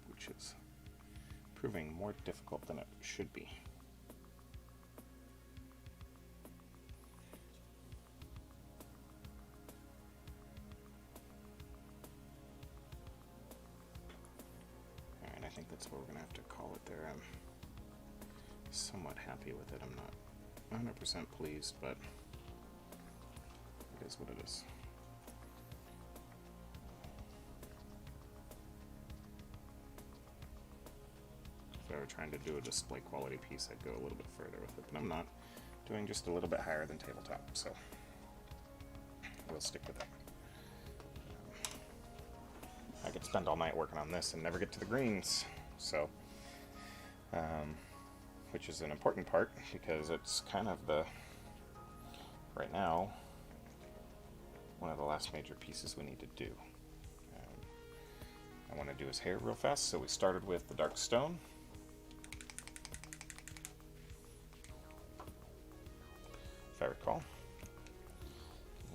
Which is proving more difficult than it should be. Alright, I think that's what we're going to have to call it there. I'm somewhat happy with it. I'm not 100% pleased, but it is what it is. If I were trying to do a display quality piece, I'd go a little bit further with it, but I'm not. Doing just a little bit higher than tabletop, so we'll stick with that. I could spend all night working on this and never get to the greens, so which is an important part because it's kind of the, right now, one of the last major pieces we need to do. I want to do his hair real fast, so we started with the dark stone. If I recall.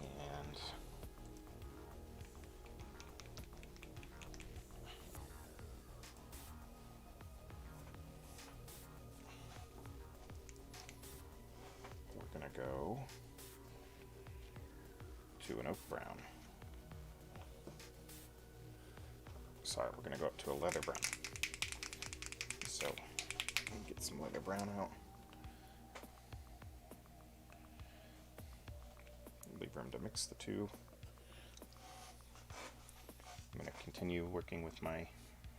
And we're going to go to an oak brown. Sorry, we're going to go up to a leather brown. So, get some leather brown out. Leave room to mix the two. I'm going to continue working with my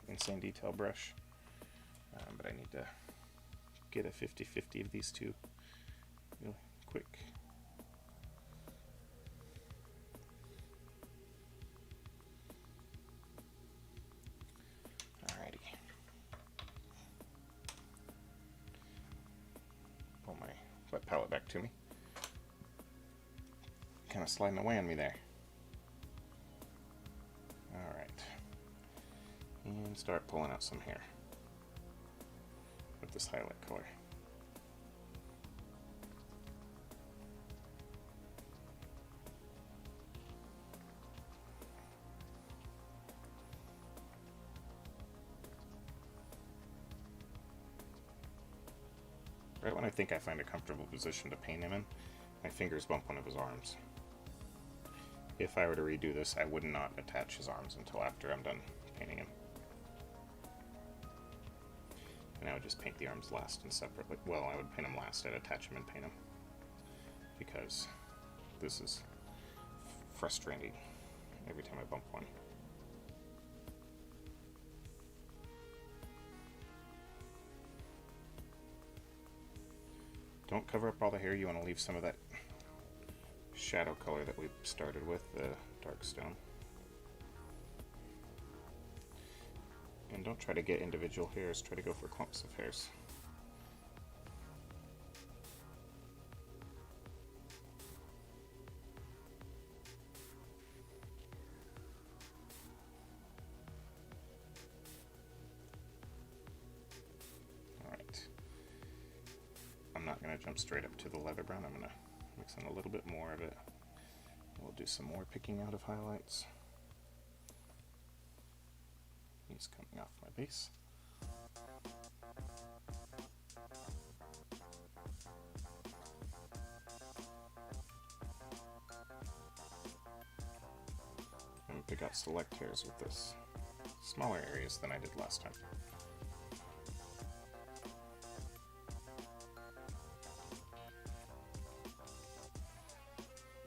Insane Detail brush, but I need to get a 50-50 of these two real quick. Alrighty. Pull my wet palette back to me. Kind of sliding away on me there. Alright. And start pulling out some hair with this highlight color. Right when I think I find a comfortable position to paint him in, my fingers bump one of his arms. If I were to redo this, I would not attach his arms until after I'm done painting him. And I would just paint the arms last and separately. Well, I would paint them last. I'd attach them and paint them. Because this is frustrating every time I bump one. Don't cover up all the hair. You want to leave some of that shadow color that we started with, the dark stone. And don't try to get individual hairs, try to go for clumps of hairs. Alright. I'm not going to jump straight up to the leather brown, I'm going to mix in a little bit more of it. We'll do some more picking out of highlights. He's coming off my base. And pick out select hairs with this. Smaller areas than I did last time.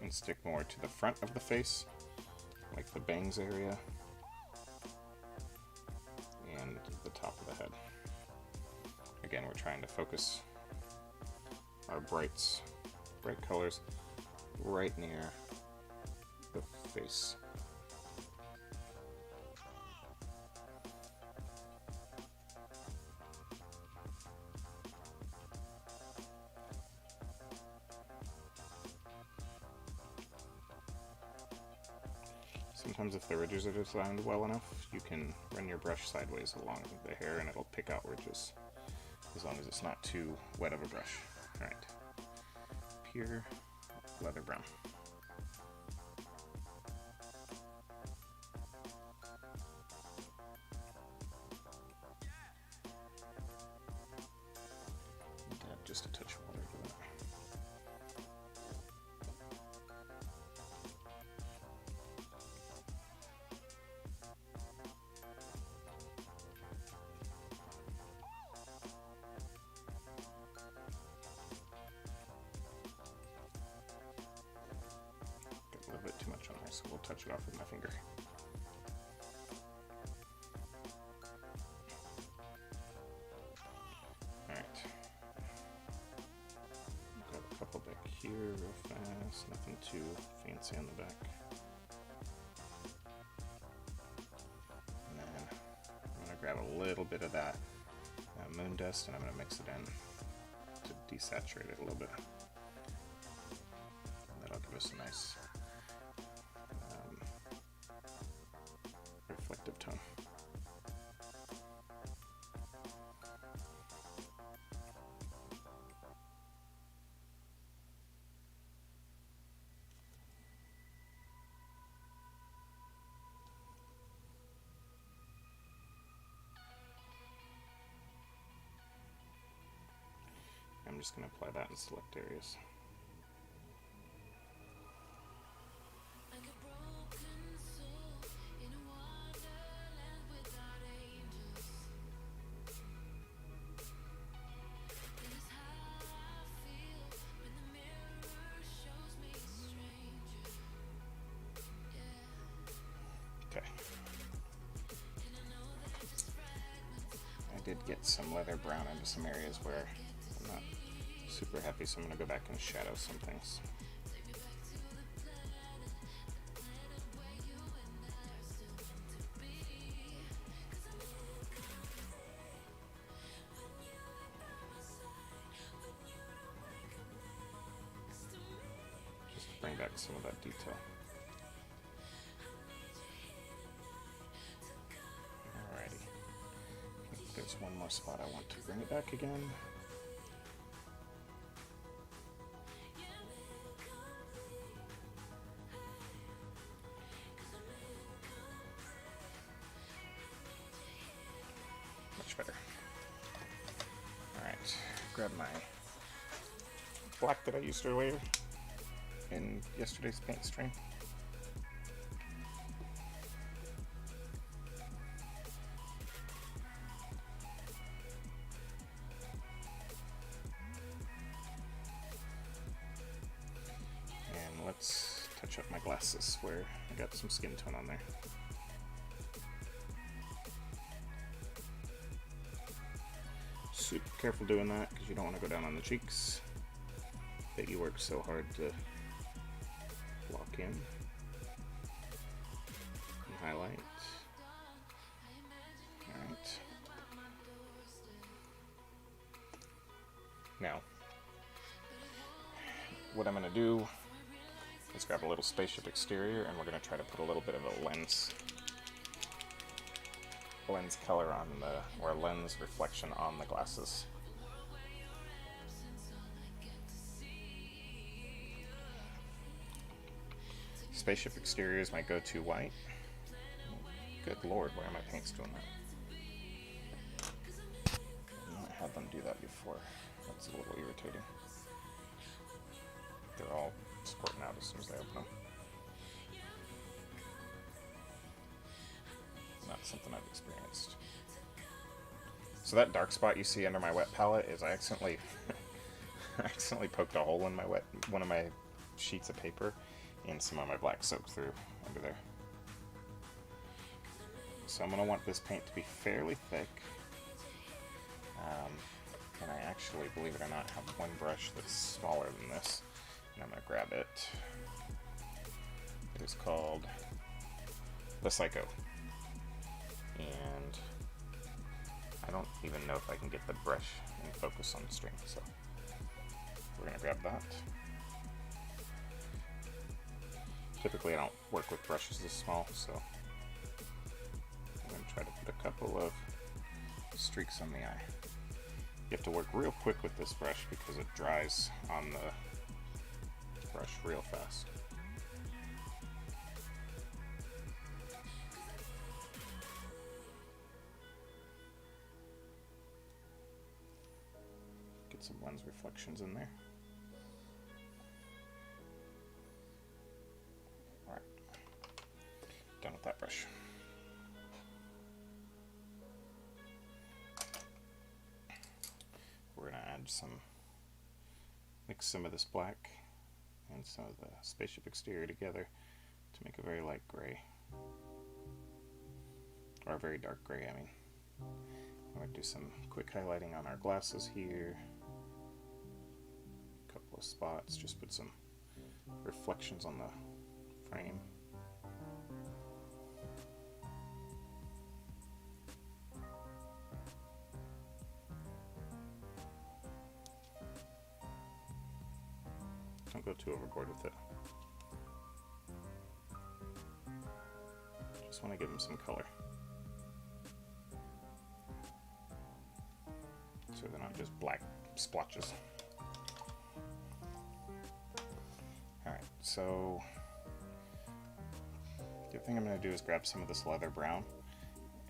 And stick more to the front of the face, like the bangs area. And the top of the head. Again, we're trying to focus our bright colors right near the face. Sometimes if the ridges are designed well enough, you can run your brush sideways along the hair and it'll pick out ridges, as long as it's not too wet of a brush. Alright, pure leather brown. And add just a touch of water to that. A little bit too much on there, so we'll touch it off with my finger. Alright. Got a couple back here real fast, nothing too fancy on the back. And then I'm going to grab a little bit of that moon dust and I'm going to mix it in to desaturate it a little bit. And that'll give us a nice reflective tone. I'm just going to apply that in select areas. Okay. I did get some leather brown into some areas where I'm not super happy, so I'm going to go back and shadow some things. Just to bring back some of that detail. Alrighty. There's one more spot I want to bring it back again. Much better. Alright, grab my black that I used earlier in yesterday's paint stream. And let's touch up my glasses where I got some skin tone on there. Super careful doing that because you don't want to go down on the cheeks that you work so hard to lock in and highlight. Alright. Now, what I'm going to do is grab a little Spaceship Exterior and we're going to try to put a little bit of a lens color on the, or lens reflection on the glasses. Spaceship Exterior is my go-to white. Good lord, why are my paints doing that? I've not had them do that before. That's a little irritating. They're all squirting out as soon as I open them. Not something I've experienced. So that dark spot you see under my wet palette is I accidentally poked a hole in one of my sheets of paper and some of my black soaked through under there. So I'm going to want this paint to be fairly thick. And I actually, believe it or not, have one brush that's smaller than this. And I'm going to grab it. It is called the Psycho. And I don't even know if I can get the brush in focus on the stream, so we're going to grab that. Typically I don't work with brushes this small, so I'm going to try to put a couple of streaks on the eye. You have to work real quick with this brush because it dries on the brush real fast. Get some lens reflections in there. Alright, done with that brush. We're going to add mix some of this black and some of the Spaceship Exterior together to make a very light gray. Or a very dark gray, I mean. I'm going to do some quick highlighting on our glasses here. A couple of spots, just put some reflections on the frame. Don't go too overboard with it. Just want to give them some color. So they're not just black splotches. Alright, so the other thing I'm going to do is grab some of this leather brown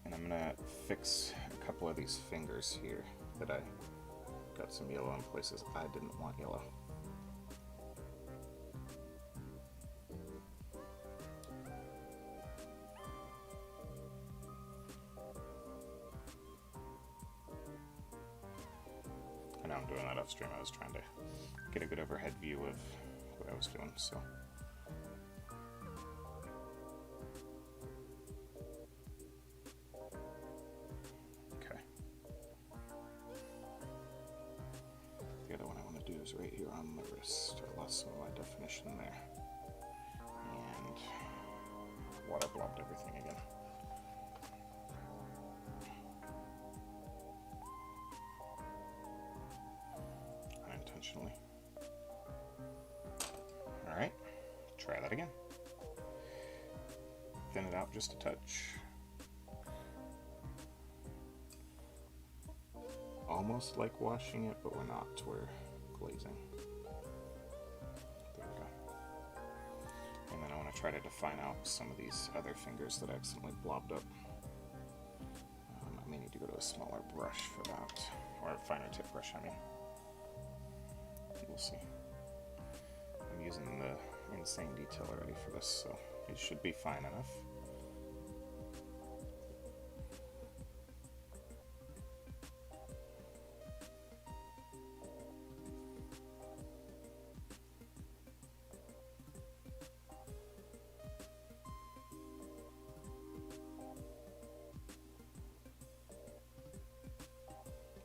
and I'm going to fix a couple of these fingers here that I got some yellow in places I didn't want yellow. I know I'm doing that off stream. I was trying to get a good overhead view of what I was doing, so. Okay. The other one I want to do is right here on the wrist. I lost some of my definition there. And water blobbed everything again. Unintentionally. Alright, try that again. Thin it out just a touch. almost like washing it, but we're not. We're glazing. There we go. And then I want to try to define out some of these other fingers that I accidentally blobbed up. I may need to go to a smaller brush for that, or a finer tip brush, I mean. We'll see. I'm using the insane detail already for this, so it should be fine enough.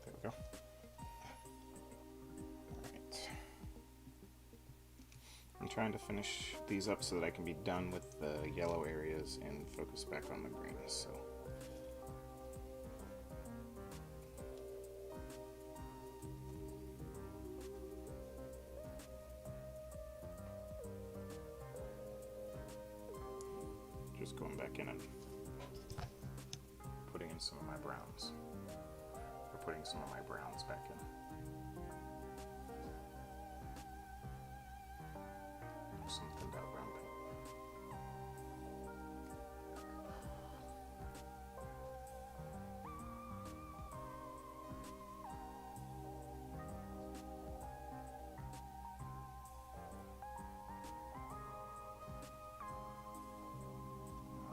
There we go. I'm trying to finish these up so that I can be done with the yellow areas and focus back on the green. So just going back in and putting in some of my browns, or putting some of my browns back in. Some thinned out brown paint.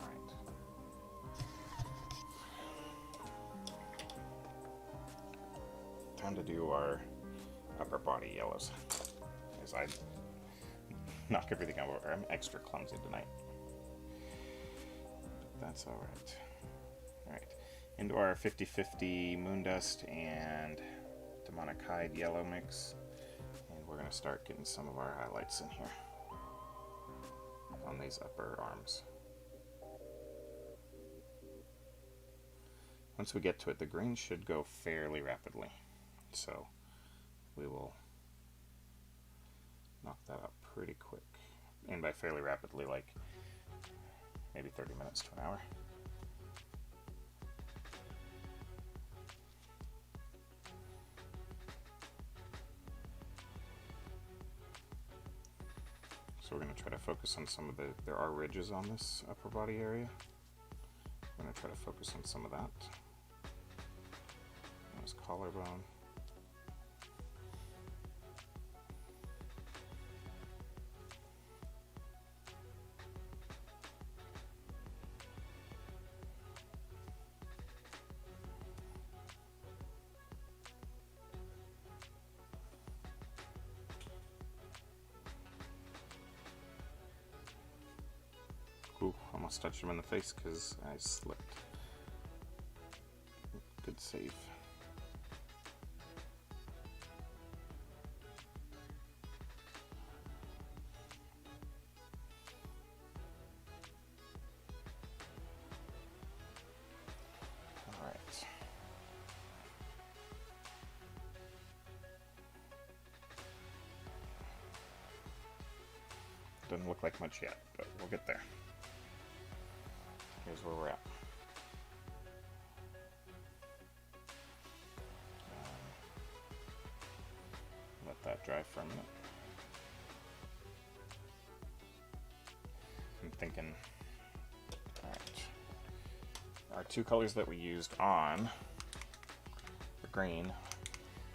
Alright. Time to do our upper body yellows. As I knock everything over. I'm extra clumsy tonight. But that's alright. Alright. Into our 50-50 Moondust and Daemonic Yellow mix. And we're going to start getting some of our highlights in here on these upper arms. Once we get to it, the green should go fairly rapidly. So we will knock that out pretty quick. And by fairly rapidly, like maybe 30 minutes to an hour. So we're going to try to focus on some of there are ridges on this upper body area. We're going to try to focus on some of that. This collarbone. Ooh, almost touched him in the face because I slipped. Good save. Alright. Doesn't look like much yet, but we'll get there. Here's where we're at. Let that dry for a minute. I'm thinking, alright, our two colors that we used on the green,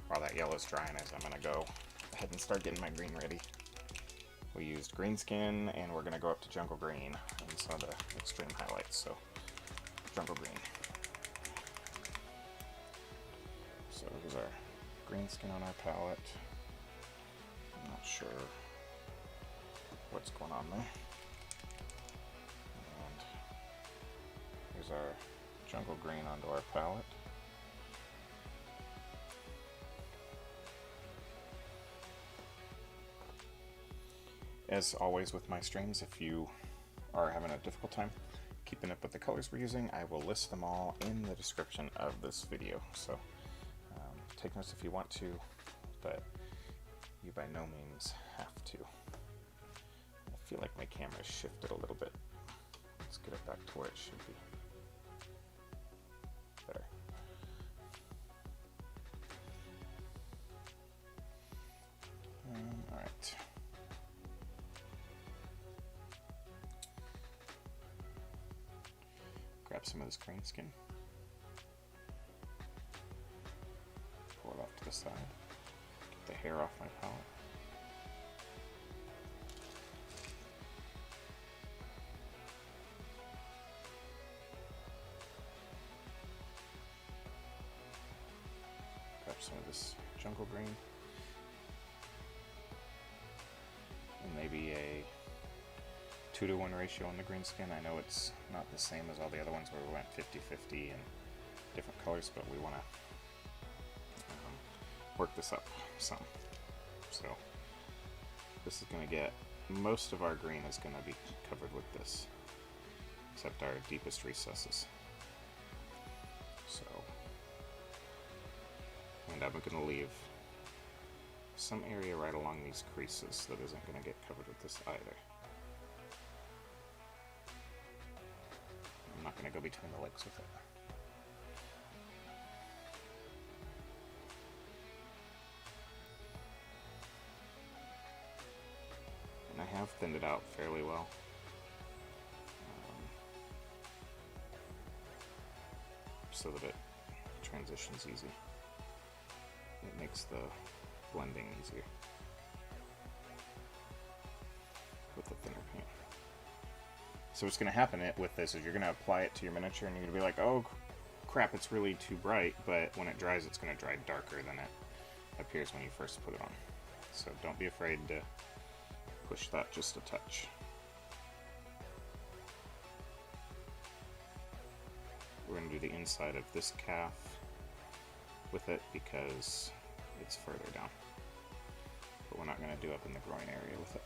while that yellow's drying, is I'm going to go ahead and start getting my green ready. We used Greenskin, and we're going to go up to Jungle Green and some of the extreme highlights, so Jungle Green. So here's our Greenskin on our palette. I'm not sure what's going on there. And here's our Jungle Green onto our palette. As always with my streams, if you are having a difficult time keeping up with the colors we're using, I will list them all in the description of this video. So take notes if you want to, but you by no means have to. I feel like my camera shifted a little bit. Let's get it back to where it should be. Better. Alright. Grab some of this Greenskin. Pull it off to the side. Get the hair off my palette. Grab some of this jungle green. And maybe a 2-to-1 ratio on the Greenskin. I know it's not the same as all the other ones where we went 50-50 and different colors, but we want to work this up some. So this is going to get, most of our green is going to be covered with this, except our deepest recesses. So, and I'm going to leave some area right along these creases that isn't going to get covered with this either. I'm not going to go between the legs with it. And I have thinned it out fairly well. So that it transitions easy. It makes the blending easier with the thinner paint. So what's going to happen with this is you're going to apply it to your miniature and you're going to be like, oh crap, it's really too bright, but when it dries it's going to dry darker than it appears when you first put it on. So don't be afraid to push that just a touch. We're going to do the inside of this calf with it because it's further down. But we're not going to do up in the groin area with it.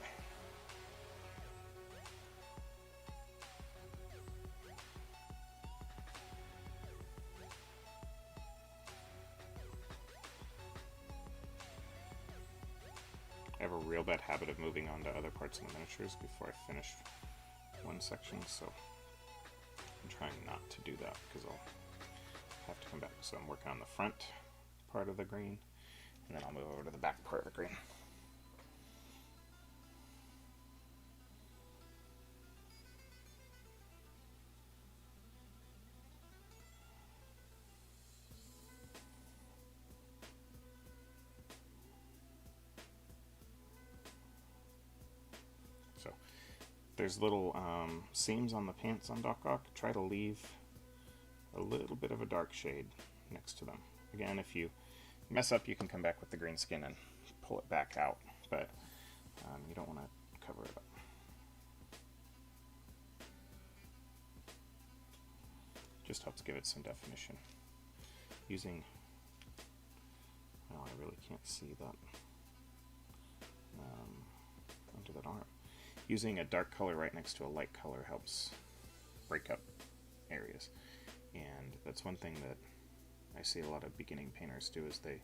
I have a real bad habit of moving on to other parts of the miniatures before I finish one section, so I'm trying not to do that because I'll have to come back. So I'm working on the front part of the green, and then I'll move over to the back part of the green. So there's little seams on the pants on Doc Ock. Try to leave a little bit of a dark shade next to them. Again, if you mess up, you can come back with the Greenskin and pull it back out, but you don't want to cover it up. Just helps give it some definition. Using, well, I really can't see that under that arm. Using a dark color right next to a light color helps break up areas. And that's one thing that I see a lot of beginning painters do, is they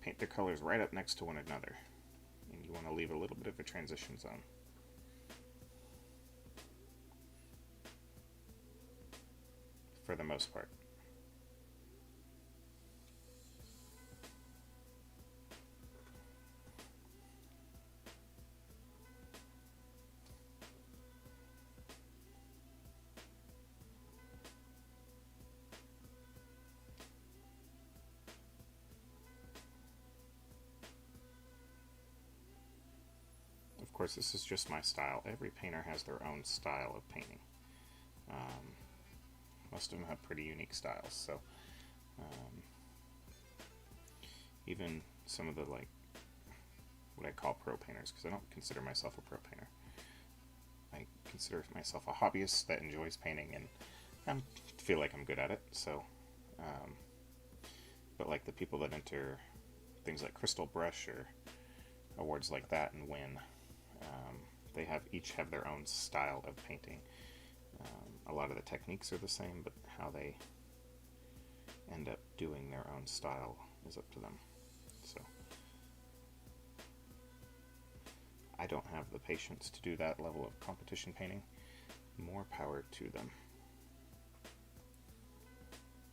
paint their colors right up next to one another. And you want to leave a little bit of a transition zone. For the most part. Of course, this is just my style. Every painter has their own style of painting. Most of them have pretty unique styles, so even some of the, like, what I call pro painters, because I don't consider myself a pro painter. I consider myself a hobbyist that enjoys painting, and I feel like I'm good at it. So, but like the people that enter things like Crystal Brush or awards like that and win, they each have their own style of painting. A lot of the techniques are the same, but how they end up doing their own style is up to them. So I don't have the patience to do that level of competition painting. More power to them.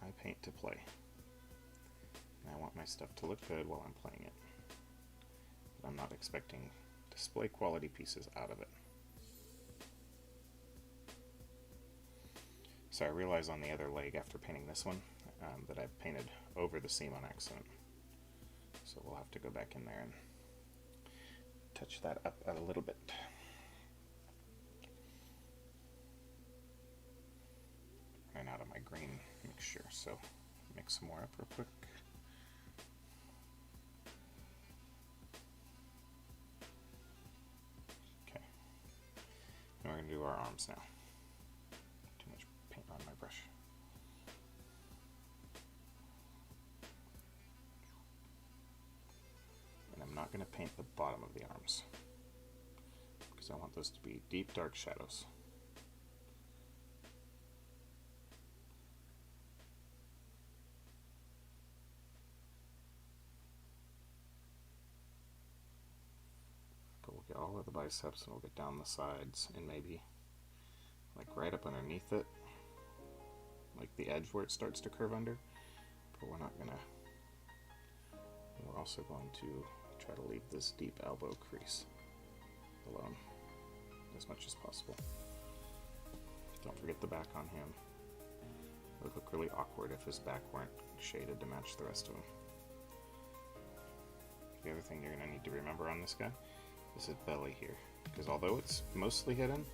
I paint to play. And I want my stuff to look good while I'm playing it. I'm not expecting display quality pieces out of it. So I realized on the other leg after painting this one that I've painted over the seam on accident. So we'll have to go back in there and touch that up a little bit. Ran out of my green mixture, so mix some more up real quick. Okay, and we're going to do our arms now. Too much paint on my brush. And I'm not going to paint the bottom of the arms because I want those to be deep dark shadows. But we'll get all of the biceps and we'll get down the sides and maybe like right up underneath it, like the edge where it starts to curve under, but we're not gonna. We're also going to try to leave this deep elbow crease alone as much as possible. Don't forget the back on him. It would look really awkward if his back weren't shaded to match the rest of him. The other thing you're going to need to remember on this guy is his belly here, because although it's mostly hidden,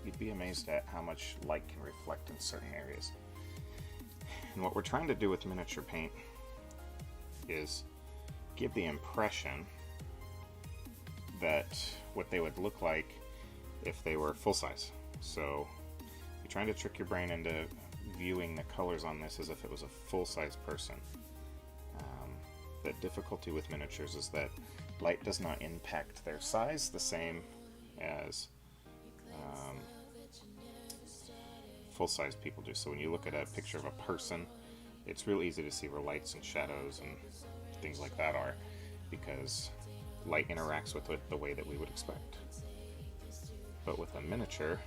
you'd be amazed at how much light can reflect in certain areas. And what we're trying to do with miniature paint is give the impression that what they would look like if they were full size. So you're trying to trick your brain into viewing the colors on this as if it was a full-size person. The difficulty with miniatures is that light does not impact their size the same as full-size people do. So when you look at a picture of a person, it's real easy to see where lights and shadows and things like that are, because light interacts with it the way that we would expect. But with a miniature,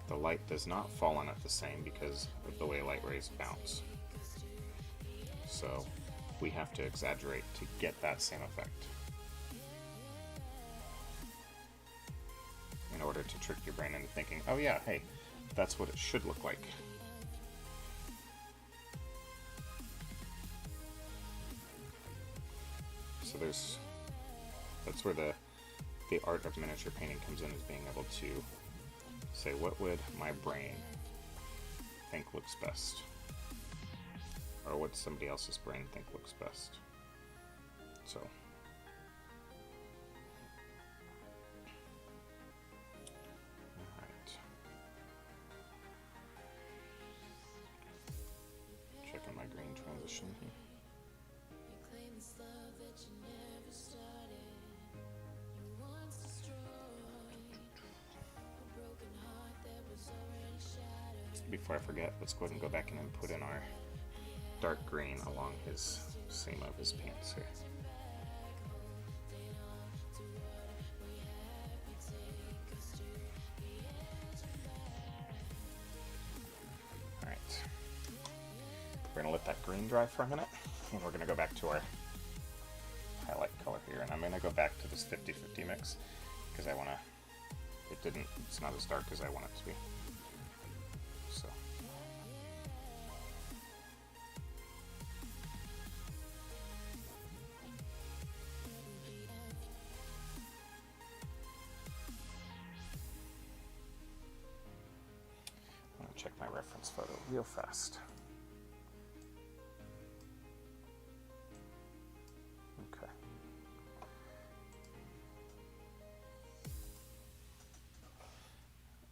the light does not fall on it the same because of the way light rays bounce. So we have to exaggerate to get that same effect in order to trick your brain into thinking, oh yeah, hey, that's what it should look like. So that's where the art of miniature painting comes in, is being able to say, what would my brain think looks best? Or what somebody else's brain think looks best? So alright. Checking my green transition here. Before I forget, let's go ahead and go back in and put in our dark green along his seam of his pants here. Alright. We're going to let that green dry for a minute, and we're going to go back to our highlight color here. And I'm going to go back to this 50-50 mix, because I want to, it's not as dark as I want it to be. So. I'm going to check my reference photo real fast. Okay.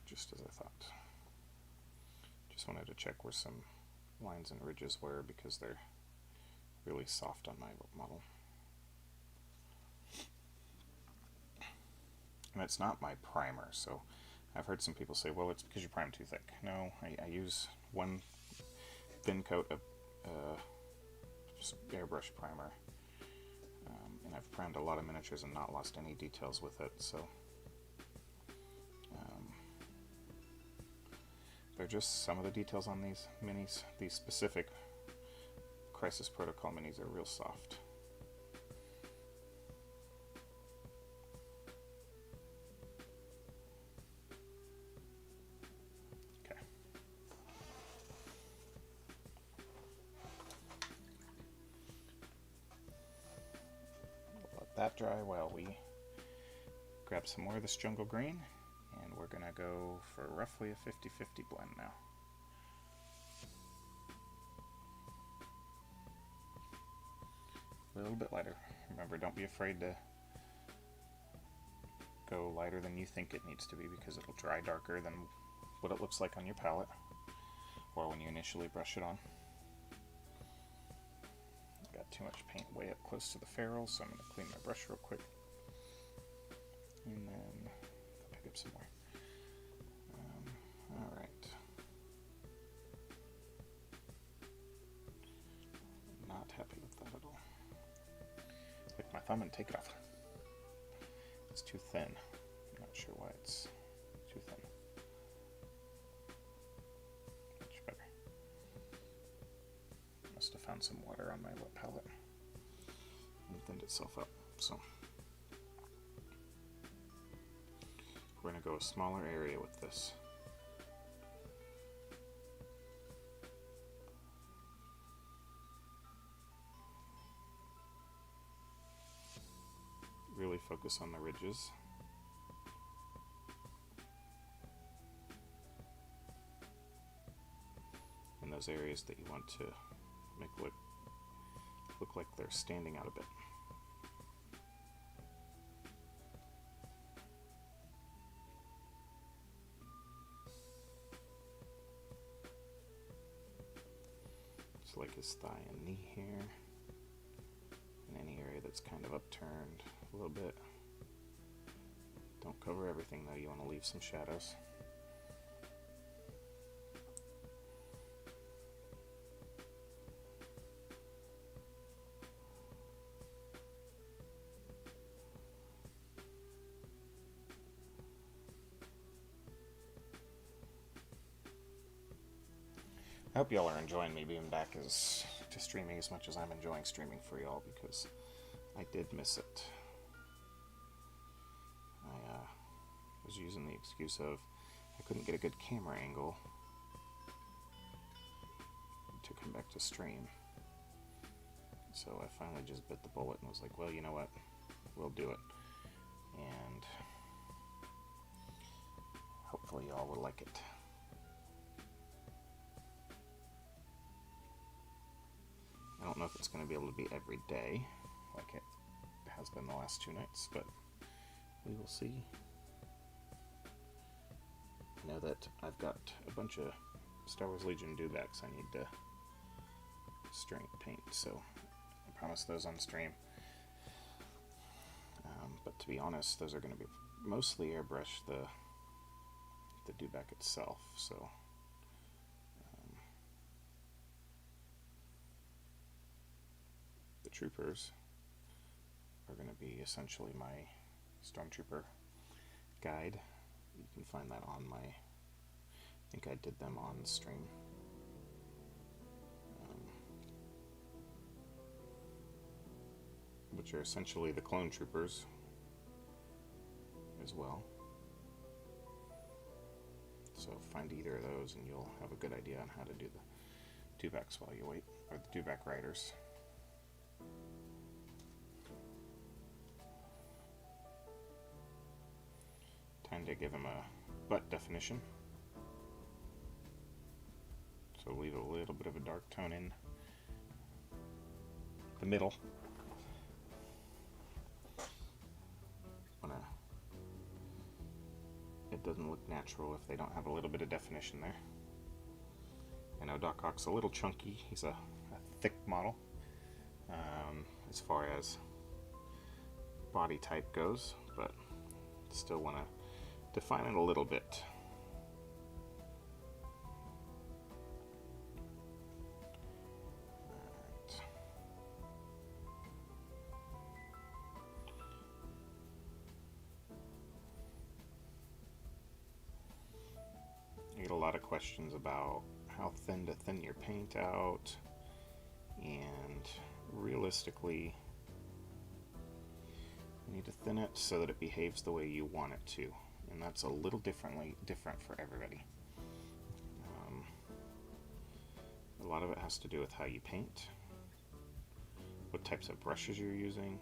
Just as I thought. Just wanted to check where some lines and ridges were, because they're really soft on my model. And it's not my primer, so I've heard some people say, well, it's because you prime too thick. No, I use one thin coat of airbrush primer, and I've primed a lot of miniatures and not lost any details with it, so they're just some of the details on these minis. These specific Crisis Protocol minis are real soft. that dry while we grab some more of this jungle green, and we're gonna go for roughly a 50-50 blend now. A little bit lighter. Remember, don't be afraid to go lighter than you think it needs to be, because it'll dry darker than what it looks like on your palette or when you initially brush it on. Got too much paint way up close to the ferrule, so I'm going to clean my brush real quick and then pick up some more. Alright. Not happy with that at all. Lick my thumb and take it off. It's too thin. I'm not sure why it's too thin. Much better. Must have found some water on my wet palette and thinned itself up. So we're going to go a smaller area with this. Really focus on the ridges. And those areas that you want to make look like they're standing out a bit. So like his thigh and knee here. And any area that's kind of upturned a little bit. Don't cover everything though, you want to leave some shadows. I hope y'all are enjoying me being back to streaming as much as I'm enjoying streaming for y'all, because I did miss it. I was using the excuse of I couldn't get a good camera angle to come back to stream. So I finally just bit the bullet and was like, well, you know what? We'll do it. And hopefully y'all will like it. I don't know if it's going to be able to be every day like it has been the last 2 nights, but we will see. I know that I've got a bunch of Star Wars Legion dewbacks I need to paint, so I promise those on stream. But to be honest, those are going to be mostly airbrush the dewback itself, so the troopers are going to be essentially my Stormtrooper guide. You can find that on my, I think I did them on stream. Which are essentially the clone troopers as well. So find either of those and you'll have a good idea on how to do the dewbacks while you wait, or the dewback riders. Time to give him a butt definition. So leave a little bit of a dark tone in the middle. It doesn't look natural if they don't have a little bit of definition there. I know Doc Ock's a little chunky. He's a thick model as far as body type goes, but still want to define it a little bit. I get a lot of questions about how thin to thin your paint out, and realistically you need to thin it so that it behaves the way you want it to, and that's a little different for everybody. A lot of it has to do with how you paint, what types of brushes you're using,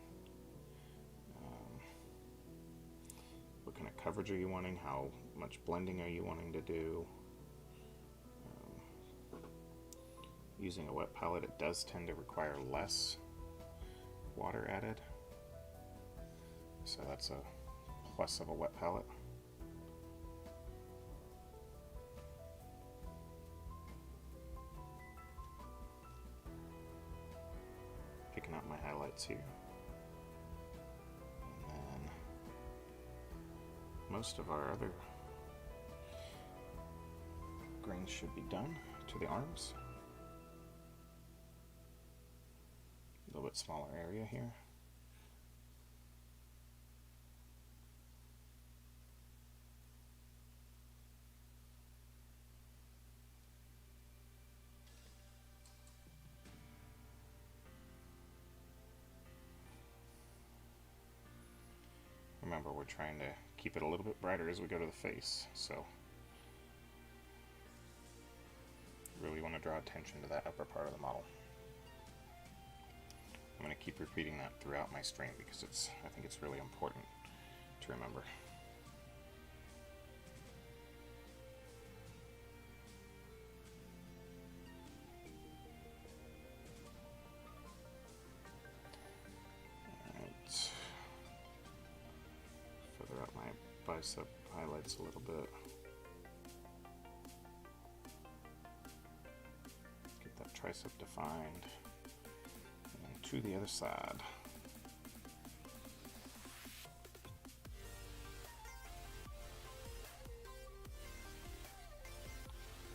what kind of coverage are you wanting, how much blending are you wanting to do. Using a wet palette, it does tend to require less water added, so that's a plus of a wet palette. Picking out my highlights here. And then most of our other greens should be done to the arms. A little bit smaller area here. Remember, we're trying to keep it a little bit brighter as we go to the face, so really want to draw attention to that upper part of the model. I'm going to keep repeating that throughout my stream because I think it's really important to remember. Alright. Feather out my bicep highlights a little bit. Get that tricep defined. To the other side.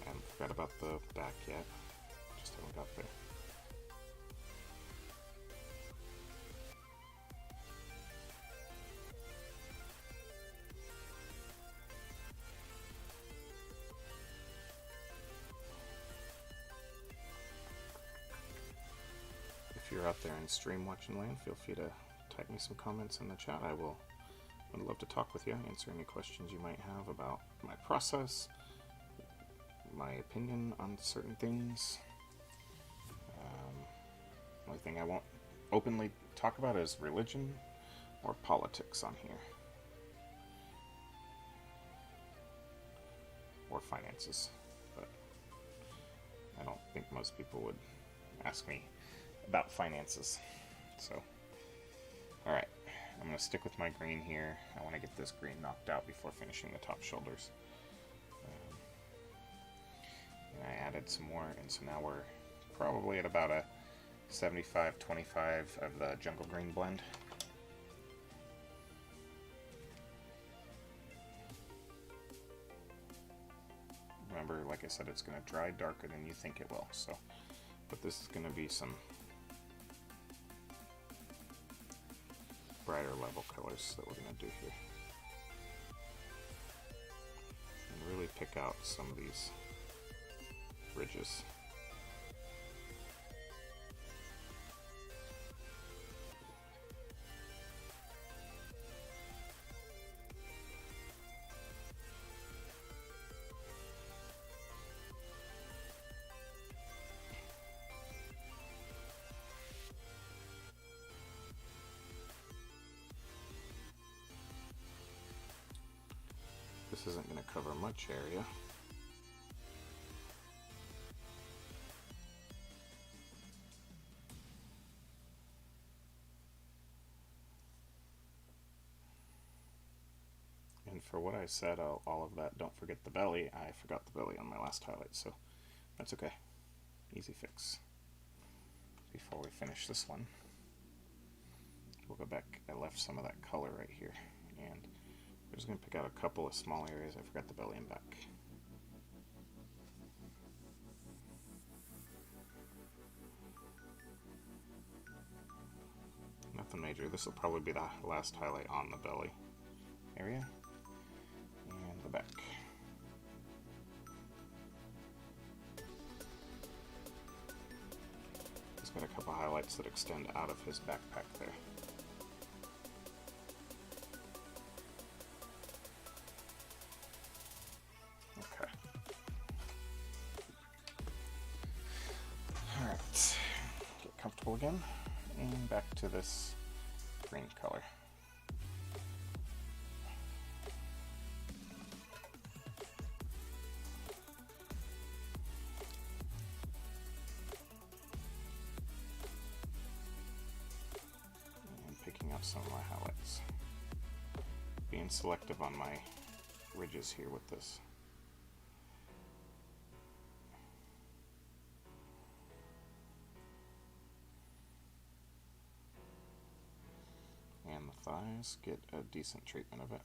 I haven't forgot about the back yet, just haven't got there. If you're out there in stream watching land, feel free to type me some comments in the chat. I'd love to talk with you, answer any questions you might have about my process, my opinion on certain things. Only thing I won't openly talk about is religion or politics on here. Or finances. But I don't think most people would ask me about finances. So, alright, I'm going to stick with my green here. I want to get this green knocked out before finishing the top shoulders. And I added some more, and so now we're probably at about a 75-25 of the jungle green blend. Remember, like I said, it's going to dry darker than you think it will. So, but this is going to be some brighter level colors that we're going to do here. And really pick out some of these ridges. This isn't going to cover much area. And for what I said, all of that, don't forget the belly. I forgot the belly on my last highlight, so that's okay. Easy fix. Before we finish this one, we'll go back. I left some of that color right here, and I'm just going to pick out a couple of small areas. I forgot the belly and back. Nothing major. This will probably be the last highlight on the belly area and the back. He's got a couple highlights that extend out of his backpack there. Again, and back to this green color. out some of my highlights. Being selective on my ridges here with this. And the thighs get a decent treatment of it.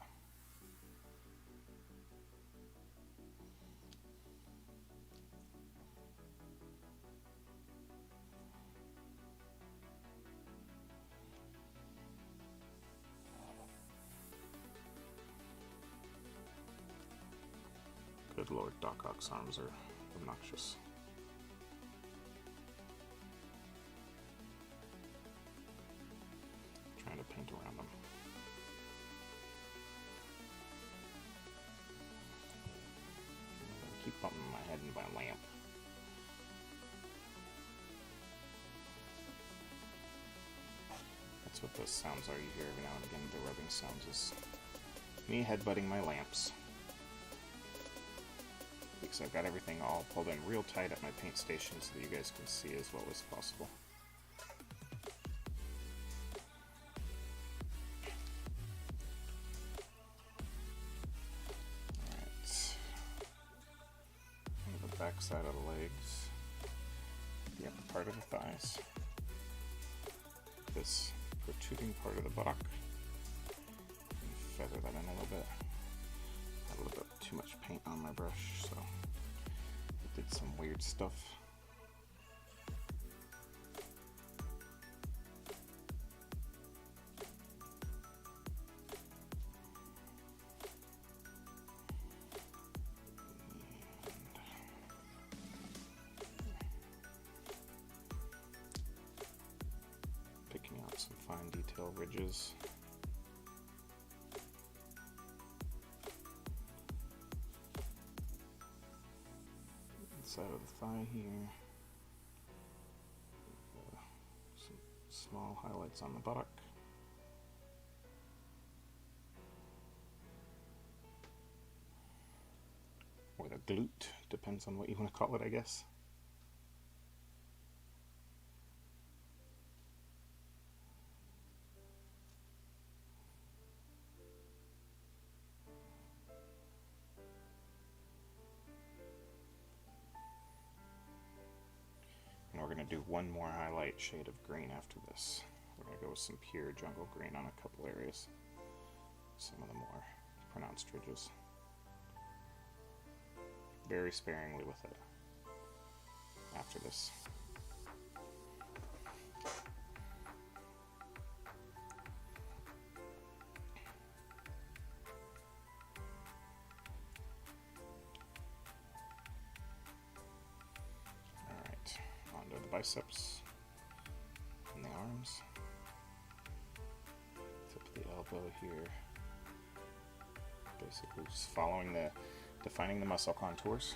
Good lord, Doc Ock's arms are obnoxious. Trying to paint around them. I keep bumping my head into my lamp. That's what those sounds are you hear every now and again, the rubbing sounds, is me headbutting my lamps. Because I've got everything all pulled in real tight at my paint station so that you guys can see as well as possible. Alright. On the back side of the legs, the upper part of the thighs, this protruding part of the buttock, and feather that in a little bit. Had a little bit too much paint on my brush, so it did some weird stuff. Picking out some fine detail ridges. Side of the thigh here. Some small highlights on the buttock. Or the glute, depends on what you want to call it, I guess. We're going to do one more highlight shade of green after this. We're going to go with some pure jungle green on a couple areas. Some of the more pronounced ridges. Very sparingly with it after this. Biceps and the arms, tip of the elbow here, basically just following defining the muscle contours.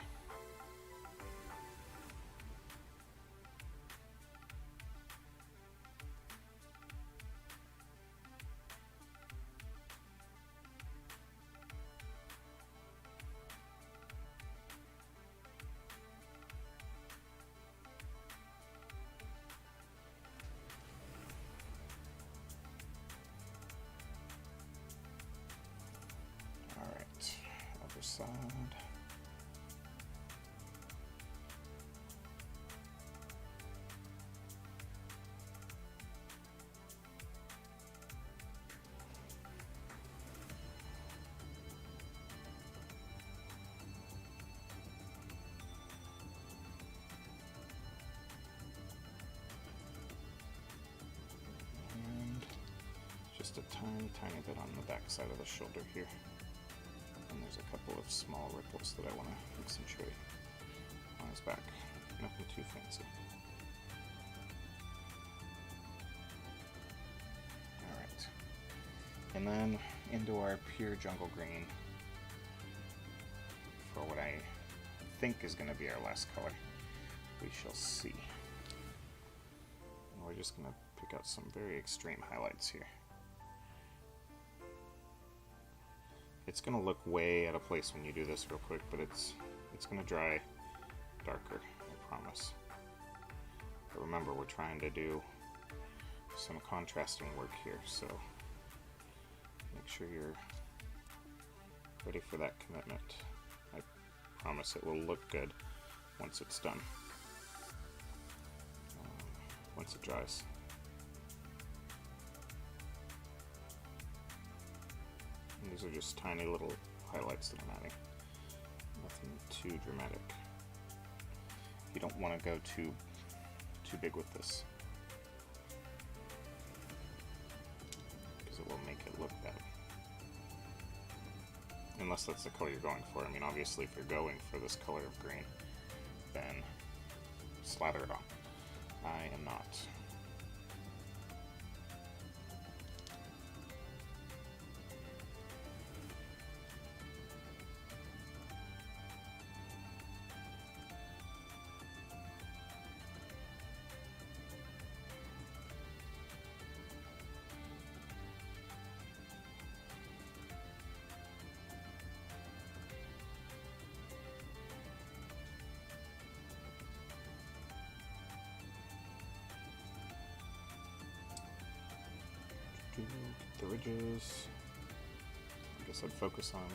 Side. And just a tiny bit on the back side of the shoulder here. And there's a couple of small ripples that I want to accentuate on his back. Nothing too fancy. Alright. And then into our pure jungle green for what I think is going to be our last color. We shall see. And we're just going to pick out some very extreme highlights here. It's going to look way out of place when you do this real quick, but it's going to dry darker, I promise. But remember, we're trying to do some contrasting work here, so make sure you're ready for that commitment. I promise it will look good once it's done, once it dries. And these are just tiny little highlights that I'm adding. Nothing too dramatic. You don't want to go too big with this, because it will make it look bad. Unless that's the color you're going for. I mean, obviously if you're going for this color of green, then slather it on. I am not. Get the ridges. I guess I'd focus on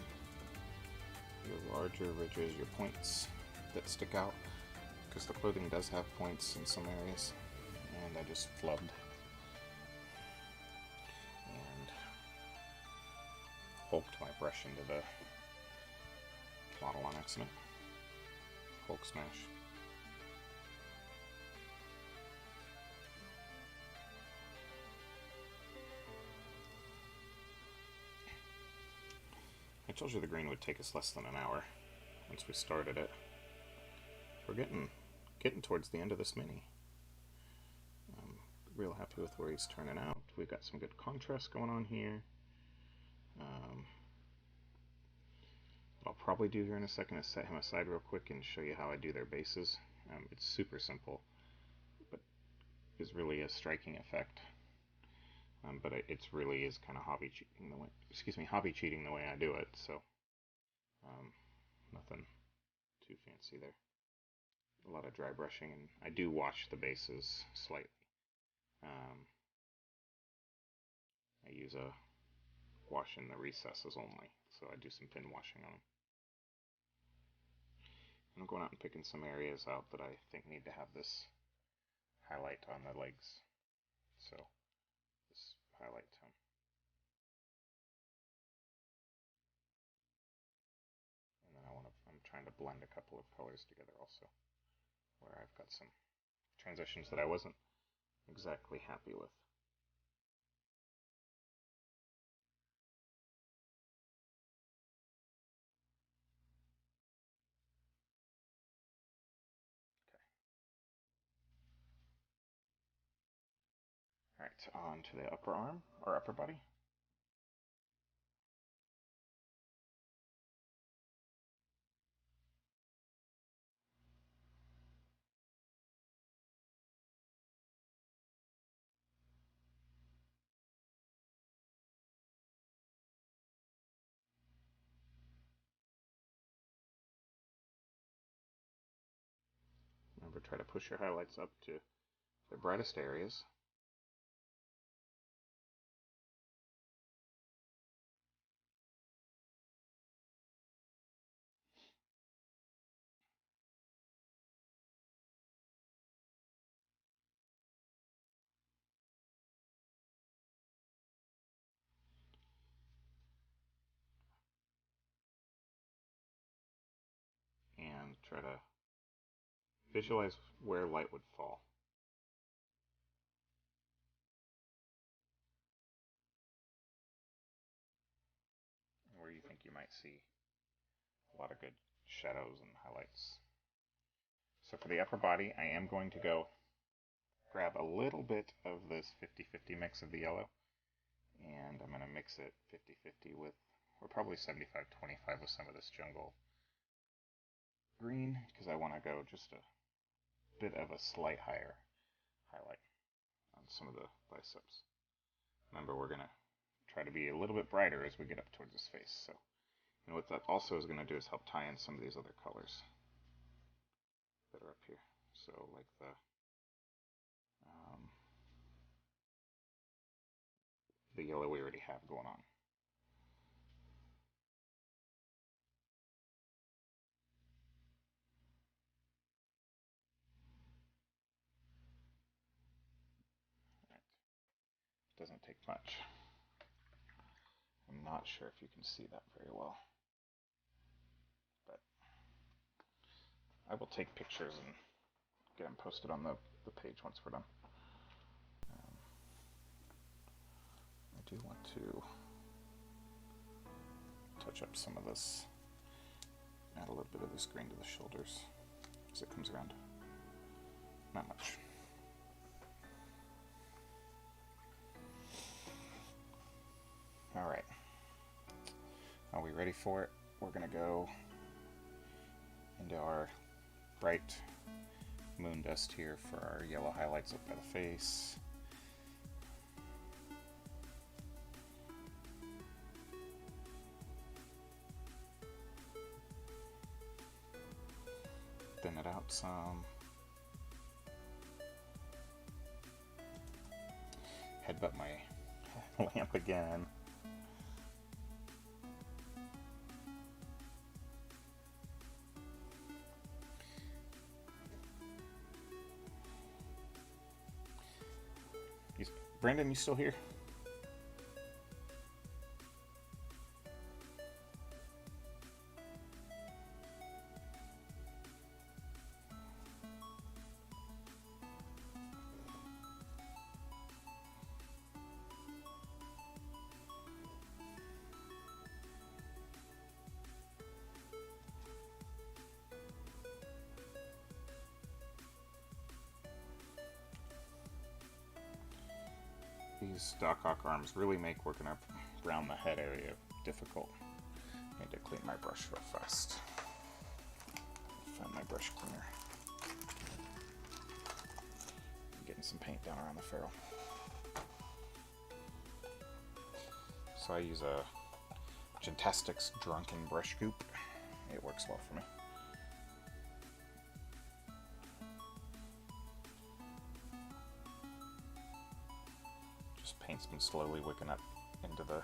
your larger ridges, your points that stick out, because the clothing does have points in some areas, and I just flubbed and hulked my brush into the model on accident. Hulk smash. I told you the green would take us less than an hour once we started it. We're getting towards the end of this mini. I'm real happy with where he's turning out. We've got some good contrast going on here. What I'll probably do here in a second is set him aside real quick and show you how I do their bases. It's super simple, but is really a striking effect. But it really is kind of hobby cheating the way I do it. So nothing too fancy there. A lot of dry brushing, and I do wash the bases slightly. I use a wash in the recesses only, so I do some pin washing on them. And I'm going out and picking some areas out that I think need to have this highlight on the legs. So this highlight tone. And then I'm trying to blend a couple of colors together also, where I've got some transitions that I wasn't exactly happy with. Okay. Alright, on to the upper arm, or upper body. Remember, try to push your highlights up to the brightest areas. And try to visualize where light would fall. Where you think you might see a lot of good shadows and highlights. So for the upper body, I am going to go grab a little bit of this 50-50 mix of the yellow, and I'm going to mix it 50-50 with, or probably 75-25 with some of this jungle green, because I want to go just a bit of a slight higher highlight on some of the biceps. Remember, we're going to try to be a little bit brighter as we get up towards his face. So, and what that also is going to do is help tie in some of these other colors that are up here. So, like the the yellow we already have going on. Doesn't take much. I'm not sure if you can see that very well, but I will take pictures and get them posted on the page once we're done. I do want to touch up some of this, add a little bit of this green to the shoulders as it comes around. Not much. Alright, are we ready for it? We're going to go into our bright moon dust here for our yellow highlights up by the face. Thin it out some. Headbutt my lamp again. Brandon, you still here? These stock hawk arms really make working up around the head area difficult. I need to clean my brush real fast. Find my brush cleaner. I'm getting some paint down around the ferrule. So I use a Gymnastics Drunken Brush Goop. It works well for me. Paint's been slowly wicking up into the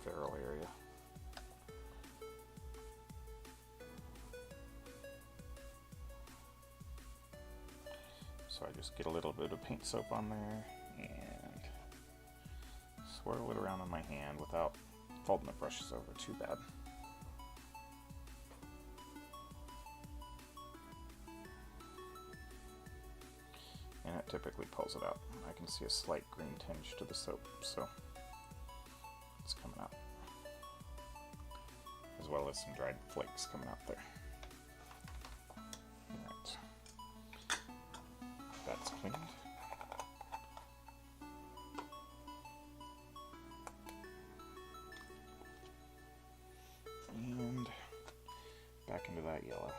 ferrule area. So I just get a little bit of paint soap on there and swirl it around on my hand without folding the brushes over too bad. And it typically pulls it out. I can see a slight green tinge to the soap, so it's coming out. As well as some dried flakes coming out there. Alright. That's cleaned. And back into that yellow.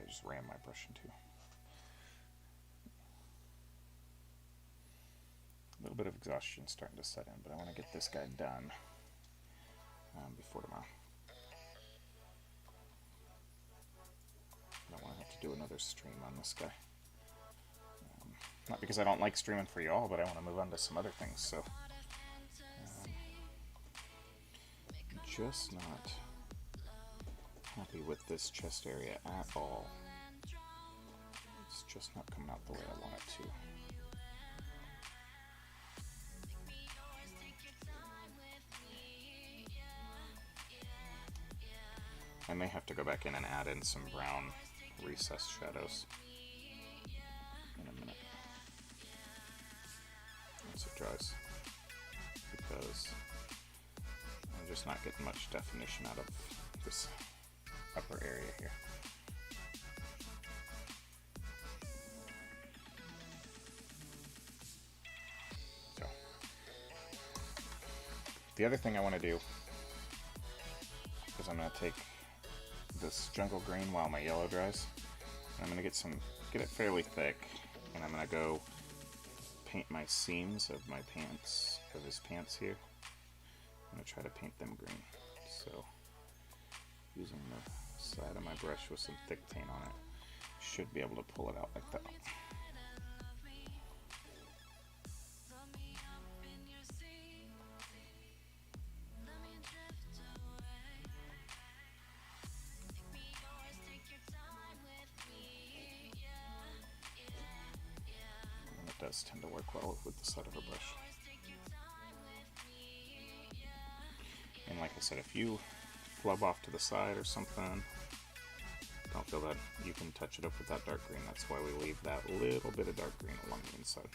Just ram my brush into. A little bit of exhaustion starting to set in, but I want to get this guy done before tomorrow. I don't want to have to do another stream on this guy. Not because I don't like streaming for y'all, but I want to move on to some other things. So, just not happy with this chest area at all. It's just not coming out the way I want it to. I may have to go back in and add in some brown recessed shadows in a minute once it dries, because I'm just not getting much definition out of this upper area here. So, the other thing I want to do is I'm going to take this jungle green while my yellow dries, and I'm going to get it fairly thick, and I'm going to go paint my seams of my pants, of his pants here. I'm going to try to paint them green. So, using the side of my brush with some thick paint on it. Should be able to pull it out like that. And it does tend to work well with the side of a brush. And like I said, if you flub off to the side or something, don't feel bad. You can touch it up with that dark green. That's why we leave that little bit of dark green along the inside.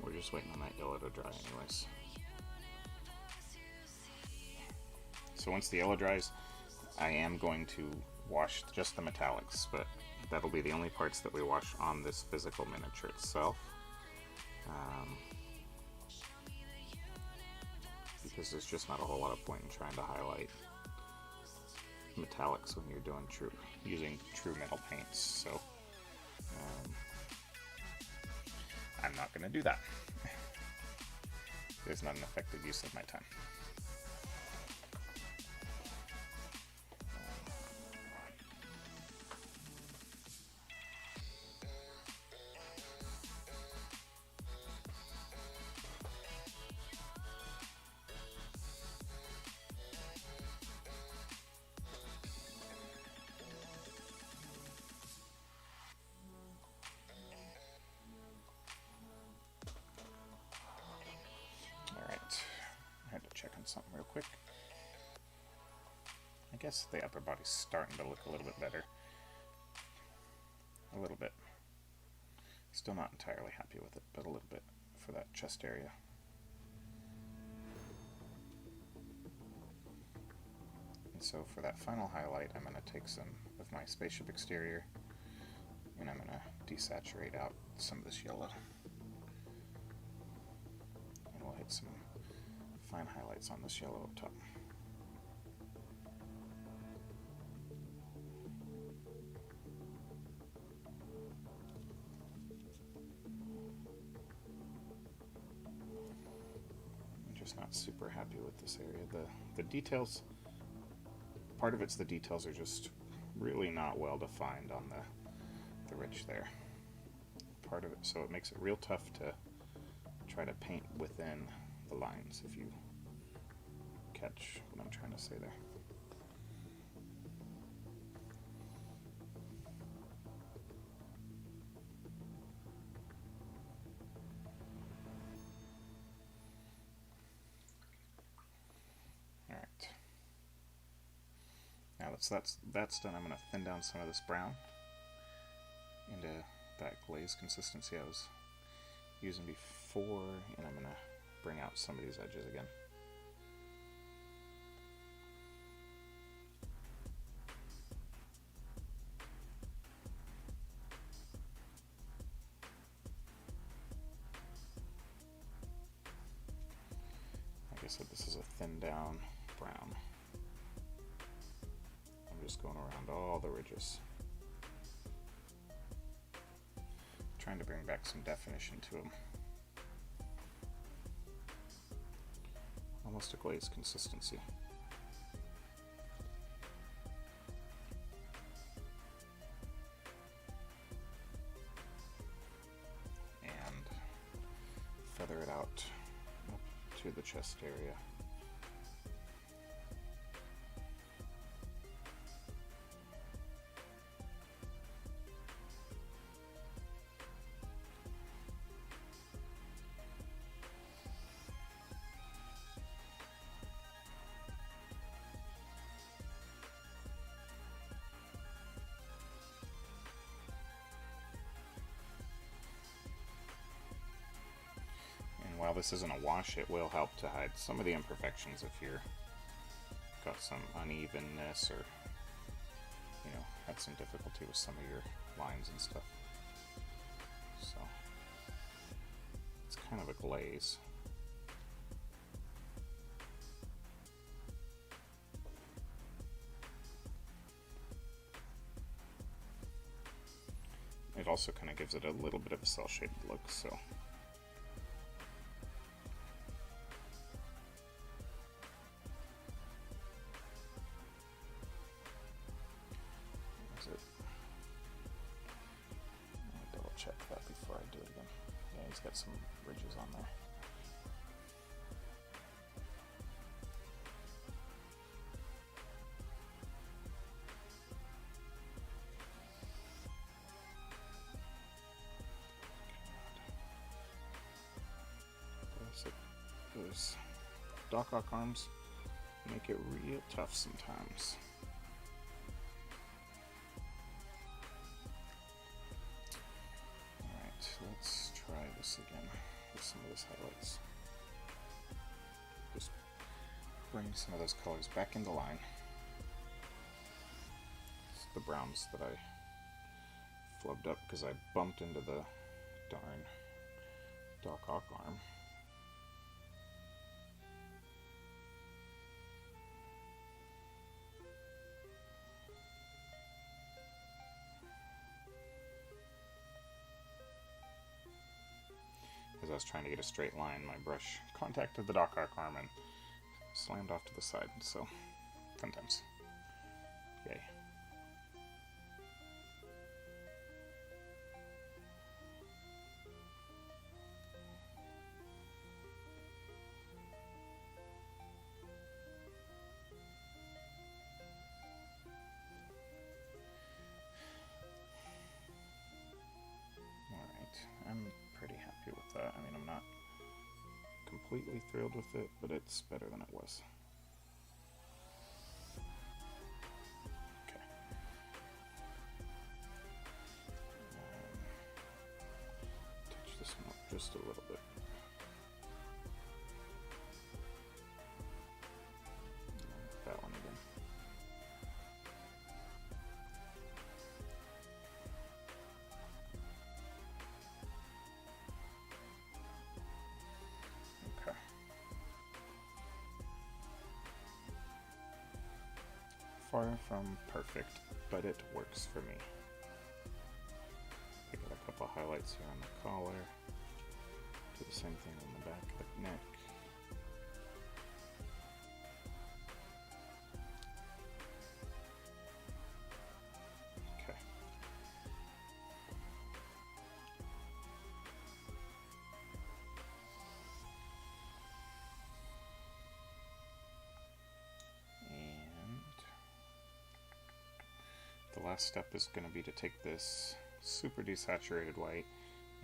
We're just waiting on that yellow to dry anyways. So once the yellow dries, I am going to wash just the metallics, but that'll be the only parts that we wash on this physical miniature itself. Because there's just not a whole lot of point in trying to highlight metallics when you're using true metal paints. So I'm not going to do that. There's not an effective use of my time. Something real quick. I guess the upper body's starting to look a little bit better. A little bit. Still not entirely happy with it, but a little bit for that chest area. And so for that final highlight, I'm going to take some of my Spaceship Exterior and I'm going to desaturate out some of this yellow. And we'll hit some fine highlights on this yellow up top. I'm just not super happy with this area. The details, part of it's the details are just really not well defined on the ridge there. Part of it, so it makes it real tough to try to paint within the lines, if you catch what I'm trying to say there. All right. Now that's done. I'm going to thin down some of this brown into that glaze consistency I was using before, and I'm going to bring out some of these edges again. Like I said, this is a thin down brown. I'm just going around all the ridges, trying to bring back some definition to them. Almost a glaze consistency. And feather it out up to the chest area. While this isn't a wash, it will help to hide some of the imperfections if you're got some unevenness or had some difficulty with some of your lines and stuff. So it's kind of a glaze. It also kind of gives it a little bit of a cel-shaded look, so. Is it? I'll double check that before I do it again. Yeah, he's got some ridges on there. Those Doc Ock arms make it real tough sometimes. Alright, let's try this again with some of those highlights. Just bring some of those colors back into line. It's the browns that I flubbed up because I bumped into the darn Doc Ock arm. As I was trying to get a straight line, my brush contacted the Doc Ock arm and slammed off to the side, so fun times. Yay. I'm pretty happy with that. I mean, I'm not completely thrilled with it, but it's better than it was. Okay. Touch this one up just a little bit. That one again. Far from perfect, but it works for me. I got a couple highlights here on the collar. Do the same thing on the back of the neck. Okay. The last step is going to be to take this super desaturated white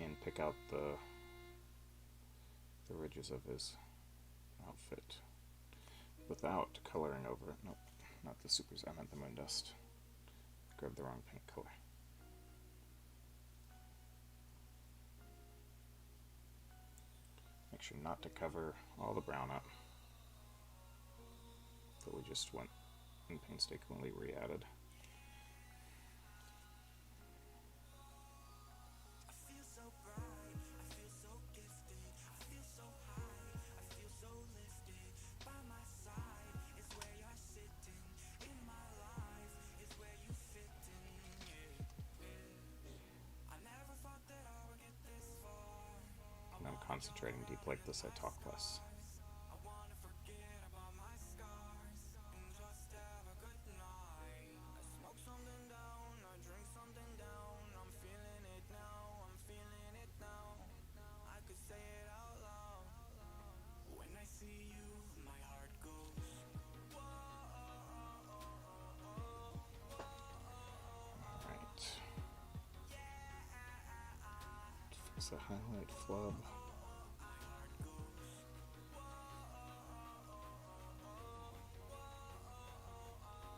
and pick out the ridges of his outfit without coloring over it. Nope, not the supers, I meant the moon dust. Grabbed the wrong paint color. Make sure not to cover all the brown up that we just went and painstakingly re-added. When I'm concentrating deep like this, I talk less. Fix a highlight flub.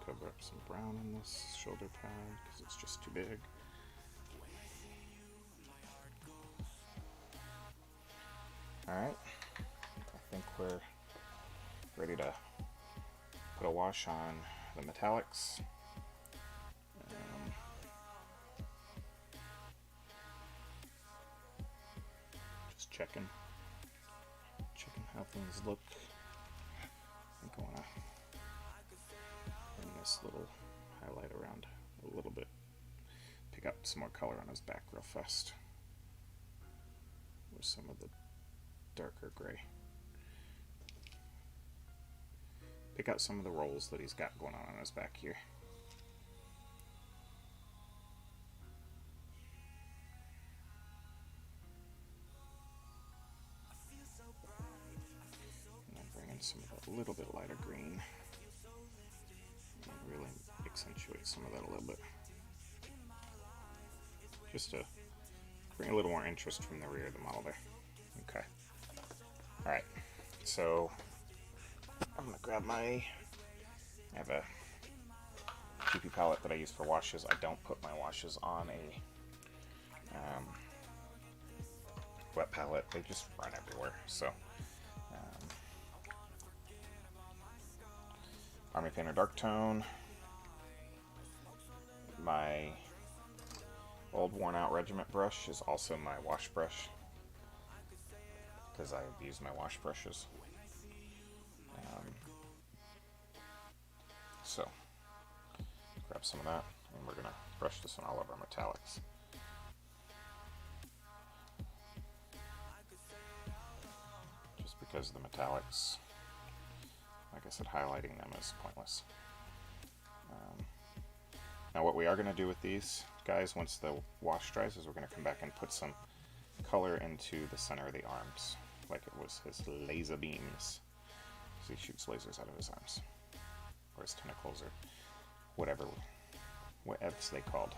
Cover up some brown in this shoulder pad because it's just too big. Alright, I think we're ready to put a wash on the metallics. Just checking. how things look. I think I want to bring this little highlight around a little bit. Pick up some more color on his back real fast with some of the darker gray. Pick out some of the rolls that he's got going on his back here. And then bring in some of that little bit lighter green. And really accentuate some of that a little bit. Just to bring a little more interest from the rear of the model there. Okay. Alright, so I'm going to grab I have a GP palette that I use for washes. I don't put my washes on a wet palette. They just run everywhere. So, Army Painter Dark Tone. My old worn out regiment brush is also my wash brush, because I use my wash brushes. So, grab some of that, and we're going to brush this on all of our metallics. Just because the metallics, like I said, highlighting them is pointless. Now what we are going to do with these guys once the wash dries is we're going to come back and put some color into the center of the arms, like it was his laser beams. So he shoots lasers out of his arms. Or his tentacles, or whatever's they called.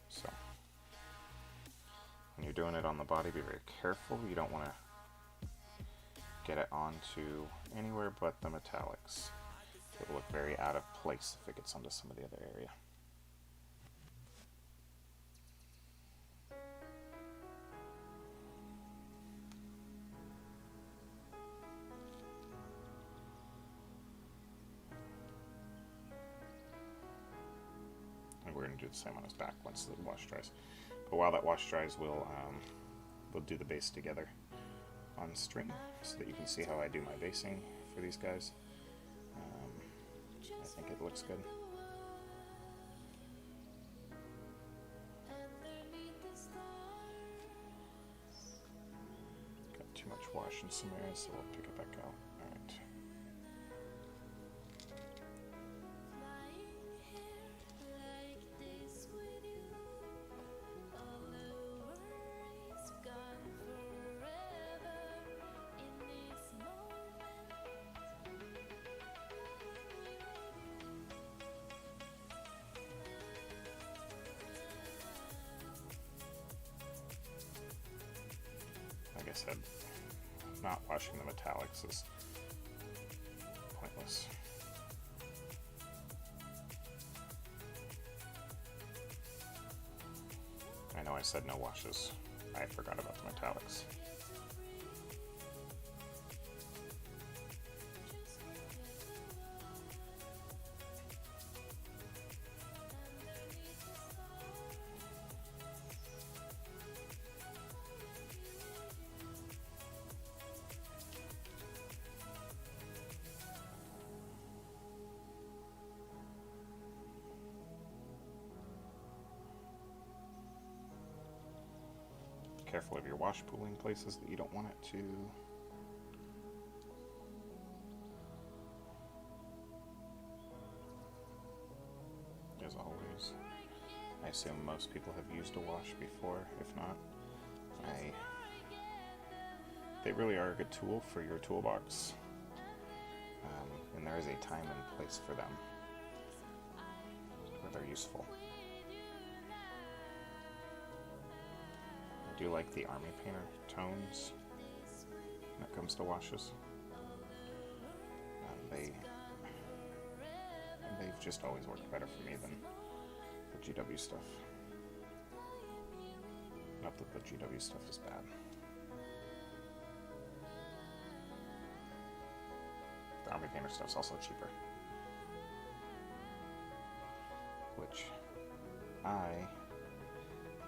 So, when you're doing it on the body, be very careful. You don't want to get it onto anywhere but the metallics. It will look very out of place if it gets onto some of the other area. We're going to do the same on his back once the wash dries. But while that wash dries, we'll do the base together on string so that you can see how I do my basing for these guys. I think it looks good. Got too much wash in some areas, so we'll pick it back out. Alright. Like I said, not washing the metallics is pointless. I know I said no washes. I forgot about the metallics. Careful of your wash pooling places that you don't want it to. As always, I assume most people have used a wash before. If not, they really are a good tool for your toolbox, and there is a time and place for them where they're useful. I do like the Army Painter tones when it comes to washes. They've just always worked better for me than the GW stuff. Not that the GW stuff is bad. The Army Painter stuff's also cheaper, which I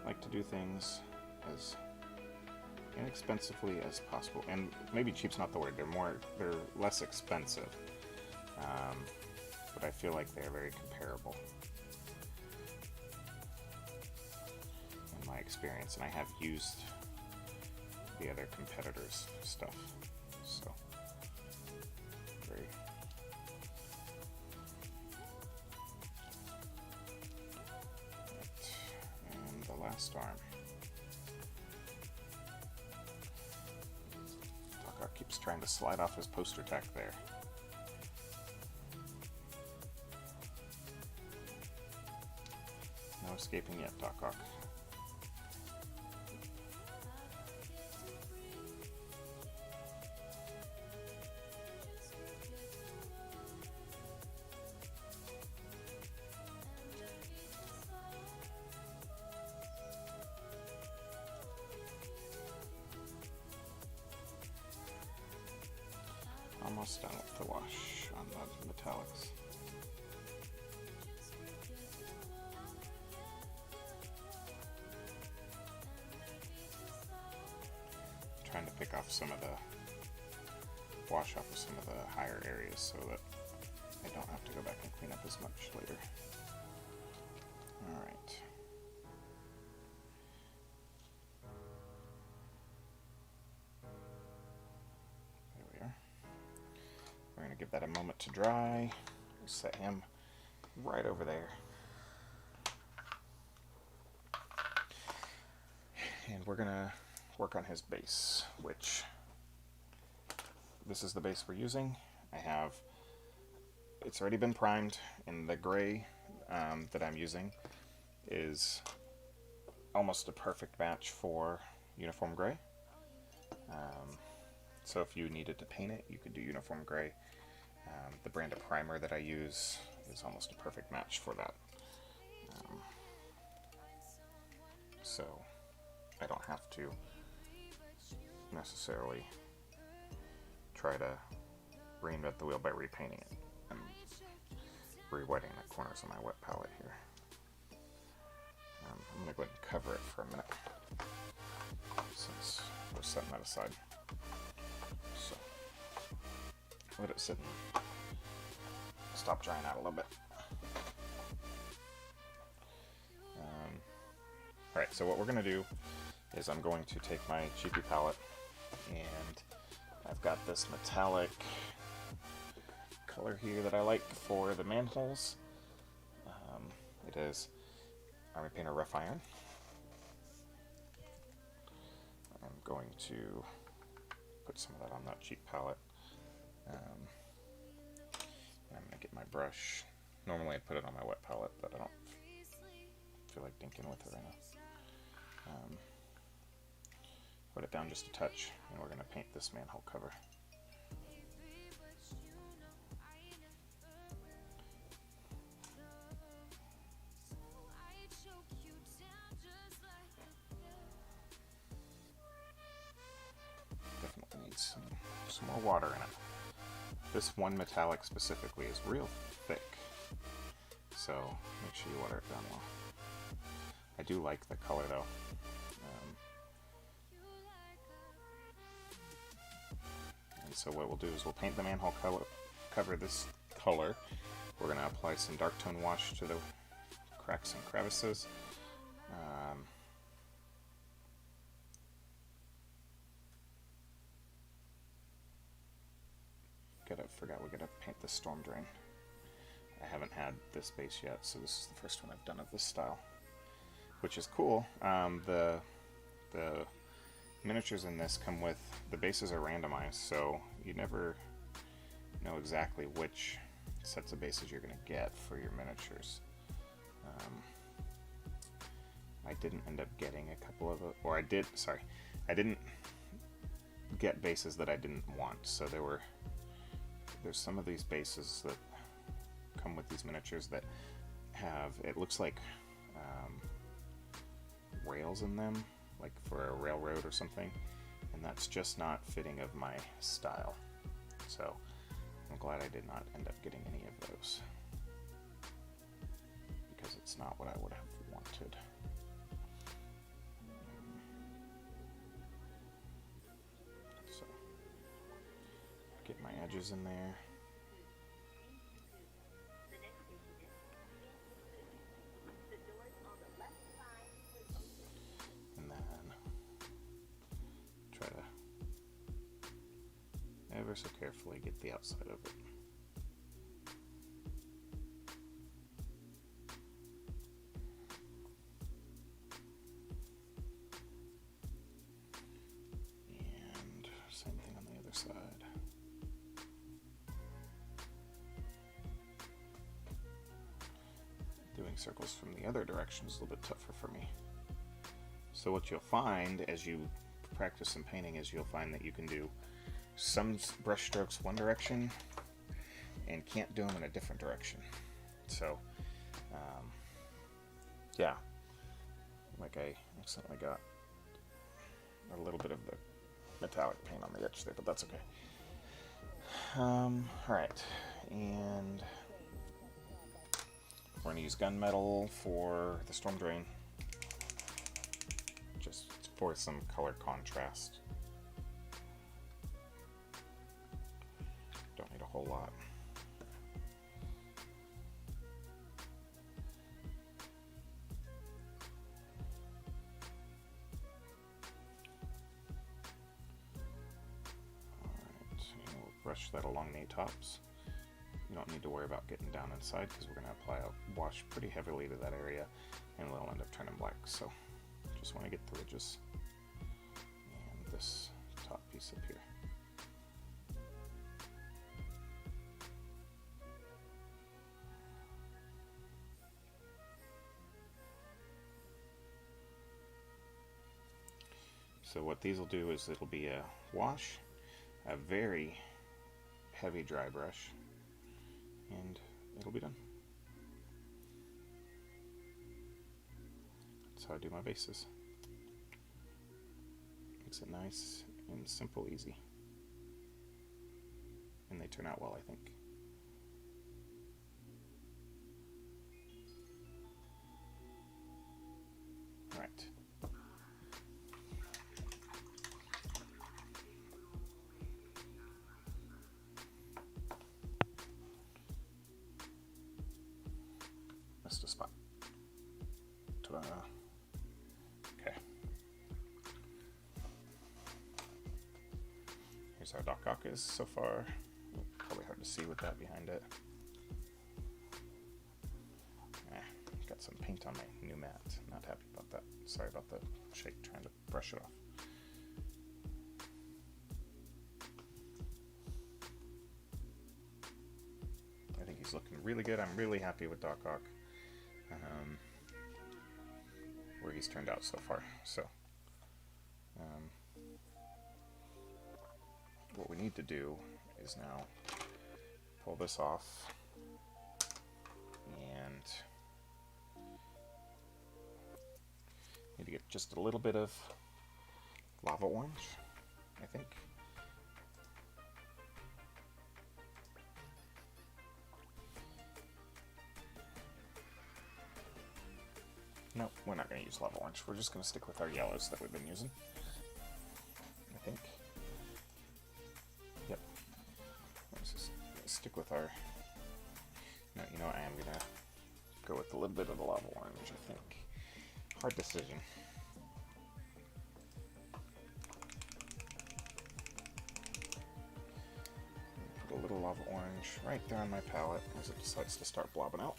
like to do things as inexpensively as possible. And maybe cheap's not the word. They're less expensive, but I feel like they're very comparable in my experience. And I have used the other competitors' stuff, so very. And the last arm. Keeps trying to slide off his poster tack there. No escaping yet, Doc Ock. Almost done with the wash on the metallics. I'm trying to pick off some of the wash off of some of the higher areas so that I don't have to go back and clean up as much later. Alright. We're going to give that a moment to dry. Set him right over there. And we're going to work on his base, which this is the base we're using. It's already been primed, and the gray that I'm using is almost a perfect match for uniform gray. So if you needed to paint it, you could do uniform gray. The brand of primer that I use is almost a perfect match for that. So I don't have to necessarily try to reinvent the wheel by repainting it. I'm re-wetting the corners of my wet palette here. I'm going to go ahead and cover it for a minute since we're setting that aside. So let it sit and stop drying out a little bit. Alright, so what we're going to do is I'm going to take my cheapy palette, and I've got this metallic color here that I like for the manholes. It is Army Painter Rough Iron. I'm going to put some of that on that cheap palette. I'm going to get my brush. Normally I'd put it on my wet palette, but I don't feel like dinking with it right now. Put it down just a touch, and we're going to paint this manhole cover. Definitely needs some more water in it. This one metallic specifically is real thick, so make sure you water it down well. I do like the color though. And so what we'll do is we'll paint the manhole cover this color. We're going to apply some dark tone wash to the cracks and crevices. Forgot we gotta paint the storm drain. I haven't had this base yet, so this is the first one I've done of this style, which is cool. The miniatures in this come with, the bases are randomized, so you never know exactly which sets of bases you're going to get for your miniatures. I didn't end up getting a couple of, or I did, sorry, I didn't get bases that I didn't want, so there's some of these bases that come with these miniatures that have, it looks like rails in them, like for a railroad or something, and that's just not fitting of my style. So I'm glad I did not end up getting any of those, because it's not what I would have wanted. edges in there. And then try to ever so carefully get the outside of it. And same thing on the other side. Doing circles from the other direction is a little bit tougher for me. So what you'll find as you practice some painting is you'll find that you can do some brush strokes one direction and can't do them in a different direction. So yeah, like I accidentally got a little bit of the metallic paint on the edge there, but that's okay. Alright, and we're going to use Gunmetal for the storm drain, just for some color contrast. Don't need a whole lot. Alright, and we'll brush that along the tops. You don't need to worry about getting down inside because we're going to apply a wash pretty heavily to that area and it'll end up turning black. So just want to get the ridges and this top piece up here. So what these will do is it'll be a wash, a very heavy dry brush, and it'll be done. That's how I do my bases. Makes it nice and simple, easy. And they turn out well, I think. Right. Missed a spot. Ta-da. Okay. Here's how Doc Ock is so far. Probably hard to see with that behind it. Got some paint on my new mat. Not happy about that. Sorry about the shake trying to brush it off. I think he's looking really good. I'm really happy with Doc Ock. Where he's turned out so far. So what we need to do is now pull this off and need to get just a little bit of lava orange, I think. No, we're not going to use lava orange. We're just going to stick with our yellows that we've been using, I think. Yep. Let's just stick with our... No, you know what? I am going to go with a little bit of the lava orange, I think. Hard decision. Put a little lava orange right there on my palette as it decides to start blobbing out.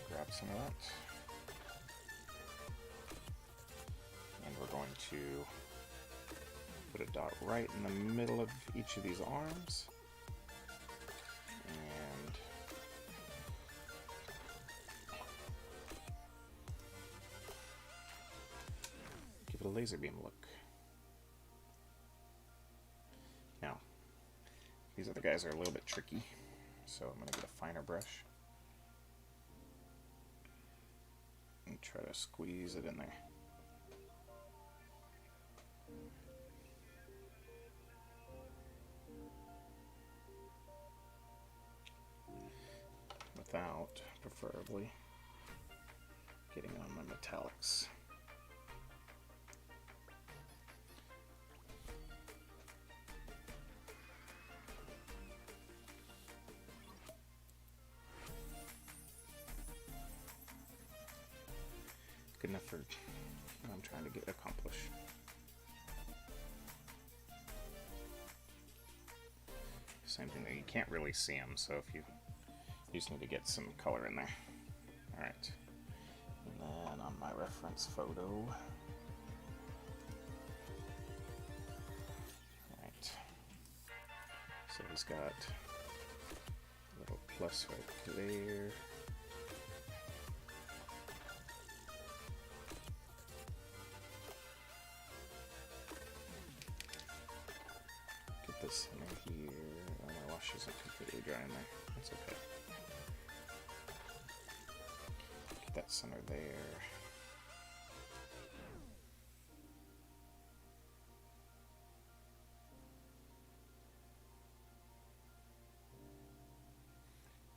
Grab some of that, and we're going to put a dot right in the middle of each of these arms, and give it a laser beam look. Now, these other guys are a little bit tricky, so I'm going to get a finer brush and try to squeeze it in there. Without, preferably, getting on my metallics. good enough for what I'm trying to get accomplished. Same thing, you can't really see them, so if you just need to get some color in there. Alright, and then on my reference photo, alright, so he's got a little plus right there. Get this center here. Oh, my wash isn't completely dry in there. That's okay. Get that center there.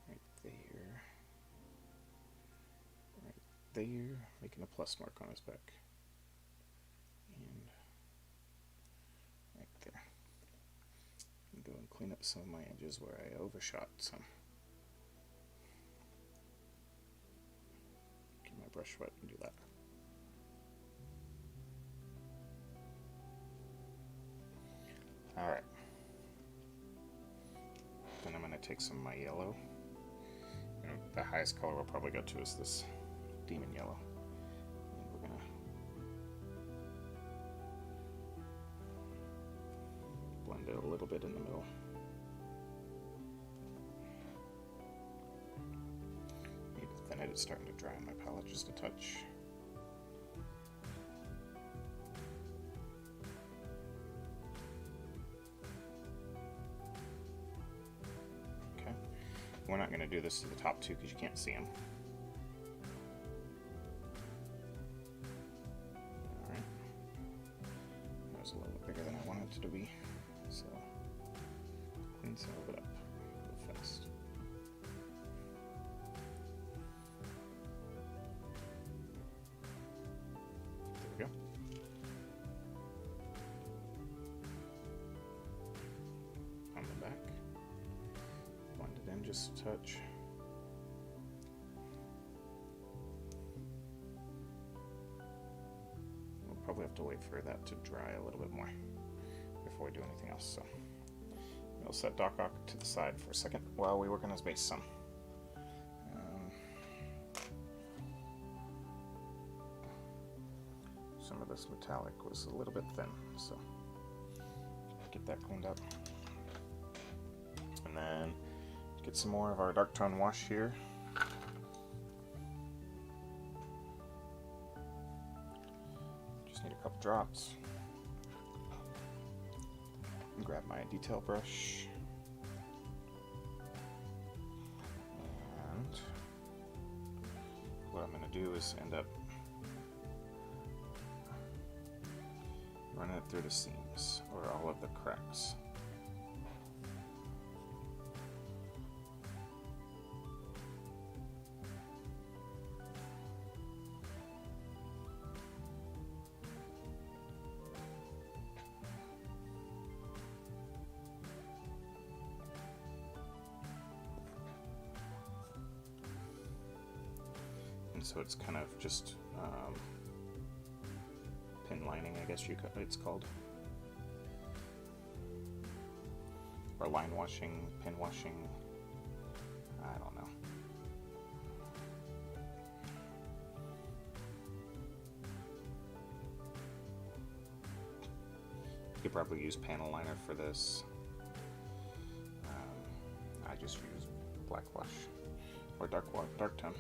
Right there. Right there. Making a plus mark on his back. And right there. And go and clean up some of my edges where I overshot some. Get my brush wet and do that. Alright. Then I'm going to take some of my yellow. And the highest color we'll probably go to is this Demon Yellow. And we're going to blend it a little bit in the middle. Need to thin it. It's starting to dry on my palette just a touch. Okay. We're not going to do this to the top two because you can't see them. Alright. That was a little bit bigger than I wanted it to be. So, clean some of it up real fast. There we go. On the back, blend it in just a touch. We'll probably have to wait for that to dry a little bit more before we do anything else. So we'll set Doc Ock to the side for a second while we work on his base some. Some of this metallic was a little bit thin, so get that cleaned up. And then get some more of our dark tone wash here. Just need a couple drops. Grab my detail brush and what I'm going to do is end up running it through the seams or all of the cracks. So it's kind of just pin lining, I guess it's called, or line washing, pin washing. I don't know. You could probably use panel liner for this. I just use black wash or dark tone.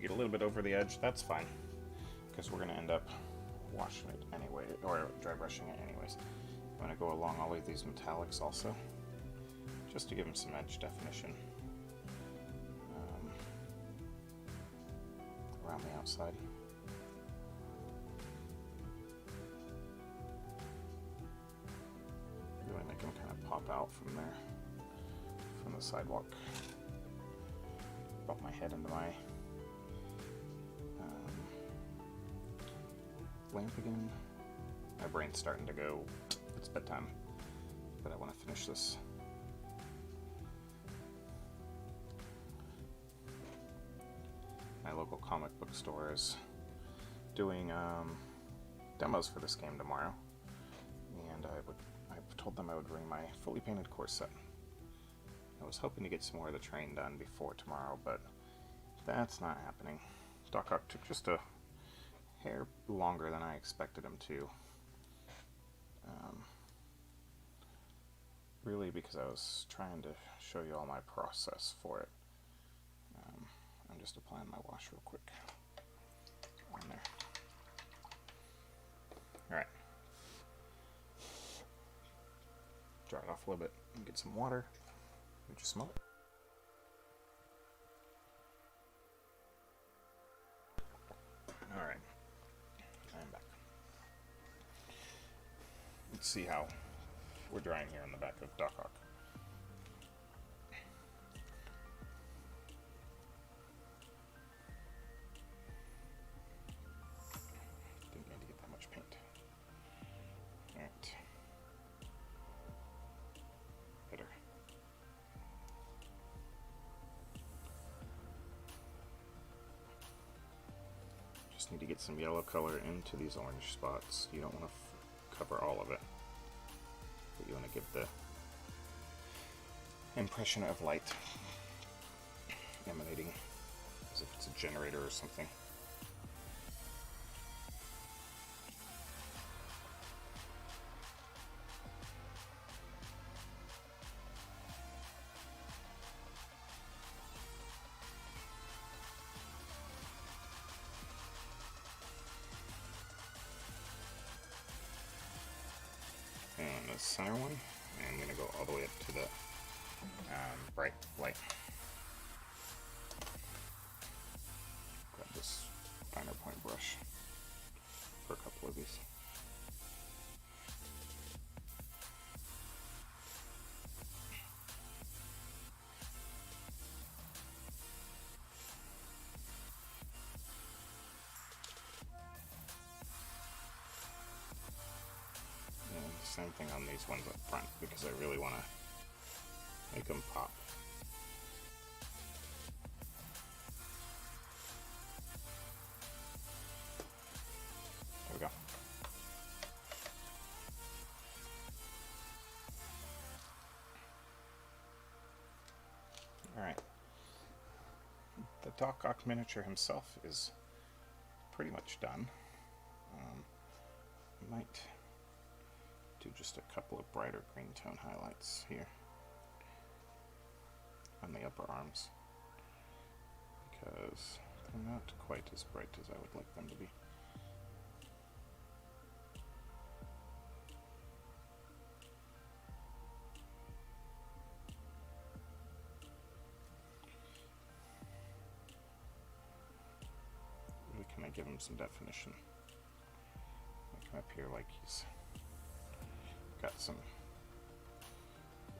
Get a little bit over the edge, that's fine, because we're going to end up washing it anyway, or dry brushing it anyways. I'm going to go along all of these metallics also, just to give them some edge definition around the outside. Really make them kind of pop out from there, from the sidewalk. Bump my head into my lamp again. My brain's starting to go, it's bedtime, but I want to finish this. My local comic book store is doing demos for this game tomorrow, and I've told them I would bring my fully painted core set. I was hoping to get some more of the train done before tomorrow, but that's not happening. Doc Ock took just a hair longer than I expected him to. Really because I was trying to show you all my process for it. I'm just applying my wash real quick on there. Alright. Dry it off a little bit and get some water. Did you smell it? Alright. I'm back. Let's see how we're drying here on the back of Doc Ock. Didn't need to get that much paint. Alright. Better. Just need to get some yellow color into these orange spots. You don't want to cover all of it, but you want to give the impression of light emanating as if it's a generator or something. And the center one, and I'm going to go all the way up to the bright light. Grab this finer point brush for a couple of these. Same thing on these ones up front because I really want to make them pop. There we go. Alright. The Doc Ock miniature himself is pretty much done. Might do just a couple of brighter green tone highlights here on the upper arms because they're not quite as bright as I would like them to be. Really kind of give him some definition. Come up here like he's got some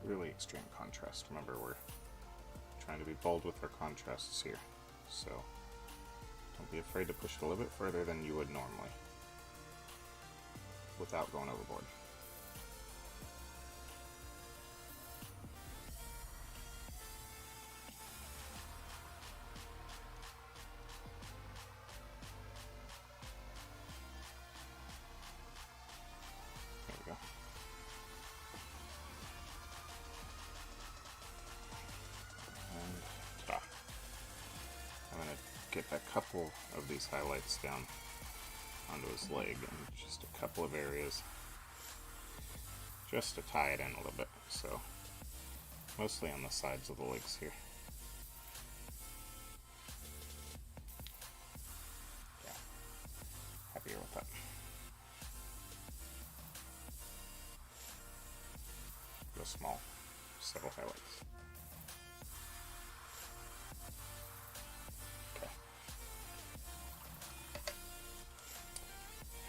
really extreme contrast. Remember, we're trying to be bold with our contrasts here, so don't be afraid to push it a little bit further than you would normally without going overboard. There we go. I'm going to get a couple of these highlights down onto his leg and just a couple of areas just to tie it in a little bit. So mostly on the sides of the legs here. Yeah, happier with that. Real small, subtle highlights.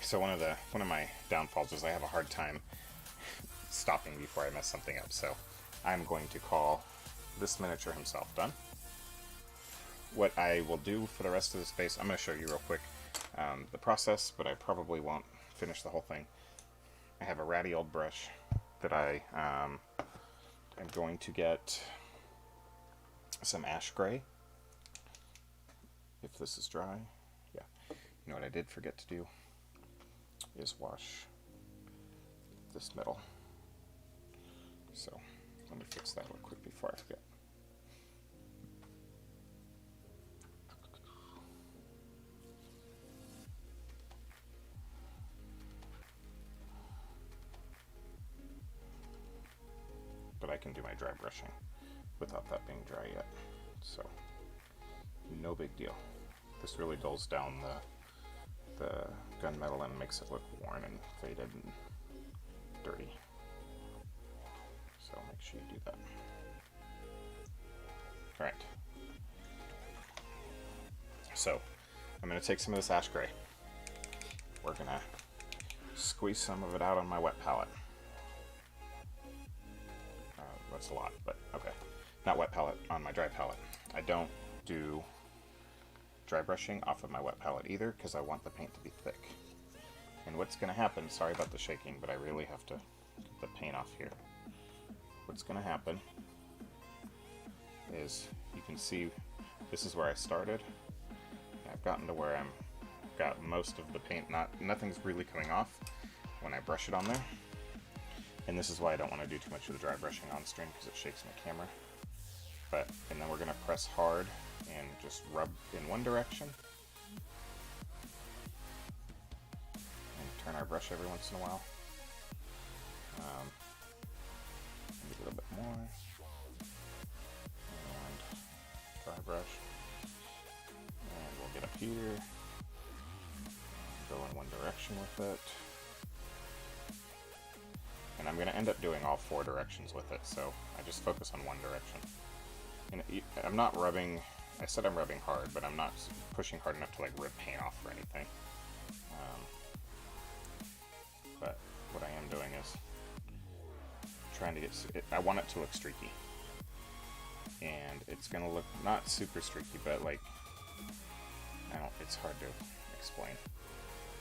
So one of my downfalls is I have a hard time stopping before I mess something up. So I'm going to call this miniature himself done. What I will do for the rest of the space, I'm going to show you real quick the process, but I probably won't finish the whole thing. I have a ratty old brush that I am going to get some ash gray, if this is dry. Yeah. You know what I did forget to do is wash this metal. So let me fix that real quick before I forget. But I can do my dry brushing without that being dry yet. So no big deal. This really dulls down the gunmetal and makes it look worn and faded and dirty. So make sure you do that. Alright. So I'm going to take some of this ash gray. We're going to squeeze some of it out on my wet palette. That's a lot, but okay. Not wet palette, on my dry palette. I don't do dry brushing off of my wet palette either because I want the paint to be thick. And what's going to happen, sorry about the shaking, but I really have to get the paint off here. What's going to happen is you can see this is where I started. I've gotten to where I'm got most of the paint, nothing's really coming off when I brush it on there. And this is why I don't want to do too much of the dry brushing on stream because it shakes my camera. And then we're going to press hard and just rub in one direction. And turn our brush every once in a while. Maybe a little bit more. And dry brush. And we'll get up here. Go in one direction with it. And I'm going to end up doing all 4 directions with it, so I just focus on one direction. And I'm not rubbing, I said I'm rubbing hard, but I'm not pushing hard enough to like rip paint off or anything. But what I am doing is trying to get, I want it to look streaky. And it's going to look not super streaky, but like, it's hard to explain.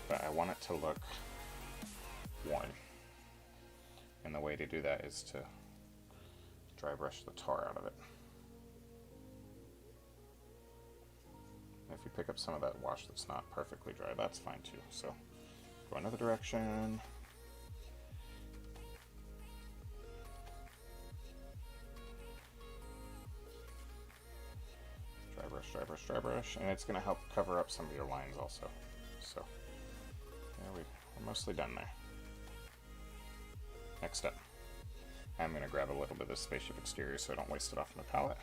But I want it to look worn. And the way to do that is to dry brush the tar out of it. And if you pick up some of that wash that's not perfectly dry, that's fine too. So go another direction. Dry brush, dry brush, dry brush. And it's going to help cover up some of your lines also. So we're mostly done there. Next up, I'm going to grab a little bit of this Spaceship Exterior so I don't waste it off my palette.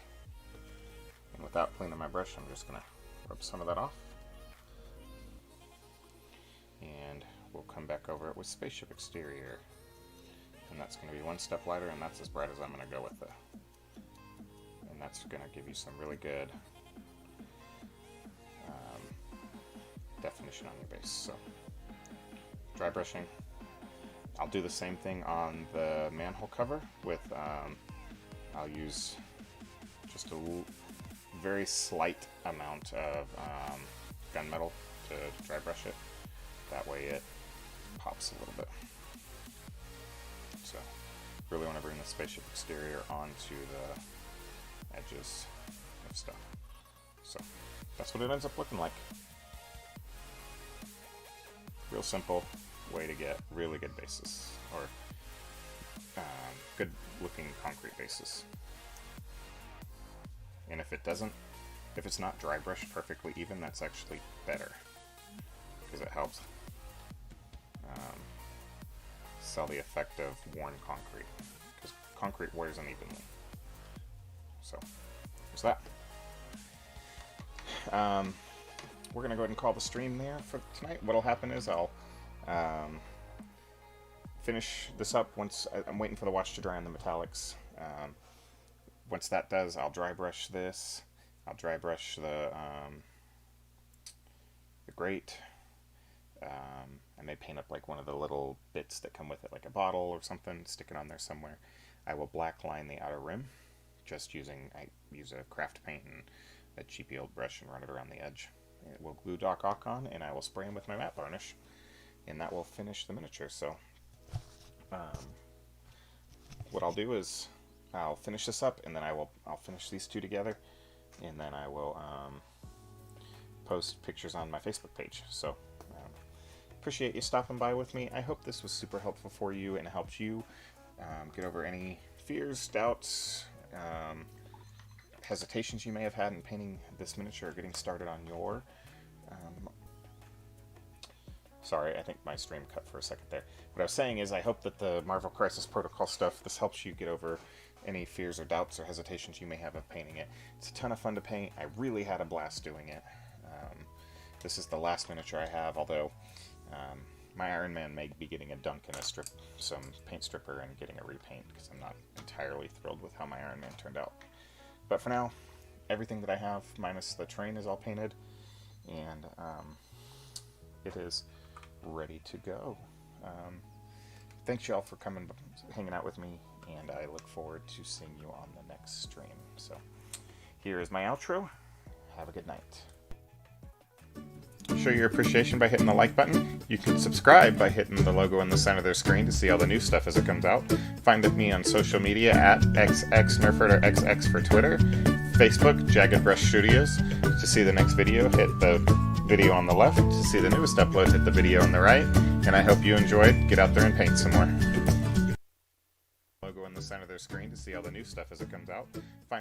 And without cleaning my brush, I'm just going to rub some of that off. And we'll come back over it with Spaceship Exterior. And that's going to be one step lighter, and that's as bright as I'm going to go with it. And that's going to give you some really good definition on your base. So, dry brushing. I'll do the same thing on the manhole cover with, I'll use just a very slight amount of gunmetal to dry brush it. That way it pops a little bit. So, really want to bring the Spaceship Exterior onto the edges of stuff. So, that's what it ends up looking like. Real simple way to get really good bases, or good looking concrete bases. And if it's not dry brushed perfectly even, that's actually better, because it helps sell the effect of worn concrete, because concrete wears unevenly. So there's that. We're going to go ahead and call the stream there for tonight. What'll happen is I'll finish this up once I'm waiting for the watch to dry on the metallics. Once that does, I'll dry brush this. I'll dry brush the grate. I may paint up like one of the little bits that come with it, like a bottle or something, stick it on there somewhere. I will black line the outer rim, just I use a craft paint and a cheapy old brush and run it around the edge. It will glue Doc Ock on, and I will spray him with my matte varnish, and that will finish the miniature. So what I'll do is I'll finish this up, and then I'll finish these two together, and then I will post pictures on my Facebook page. So appreciate you stopping by with me. I hope this was super helpful for you and helped you get over any fears, doubts, hesitations you may have had in painting this miniature or getting started on your... Sorry, I think my stream cut for a second there. What I was saying is I hope that the Marvel Crisis Protocol stuff, this helps you get over any fears or doubts or hesitations you may have of painting it. It's a ton of fun to paint. I really had a blast doing it. This is the last miniature I have, although my Iron Man may be getting a dunk and some paint stripper and getting a repaint, because I'm not entirely thrilled with how my Iron Man turned out. But for now, everything that I have, minus the train, is all painted, and it is ready to go. Thanks y'all for hanging out with me, and I look forward to seeing you on the next stream. So here is my outro. Have a good night. Show your appreciation by hitting the like button. You can subscribe by hitting the logo in the center of their screen to see all the new stuff as it comes out. Find me on social media at xxnerfherderxx for Twitter, Facebook, Jagged Brush Studios. To see the next video, hit the video on the left. To see the newest upload, hit the video on the right. And I hope you enjoyed. Get out there and paint some more. Logo in the center of their screen to see all the new stuff as it comes out. Find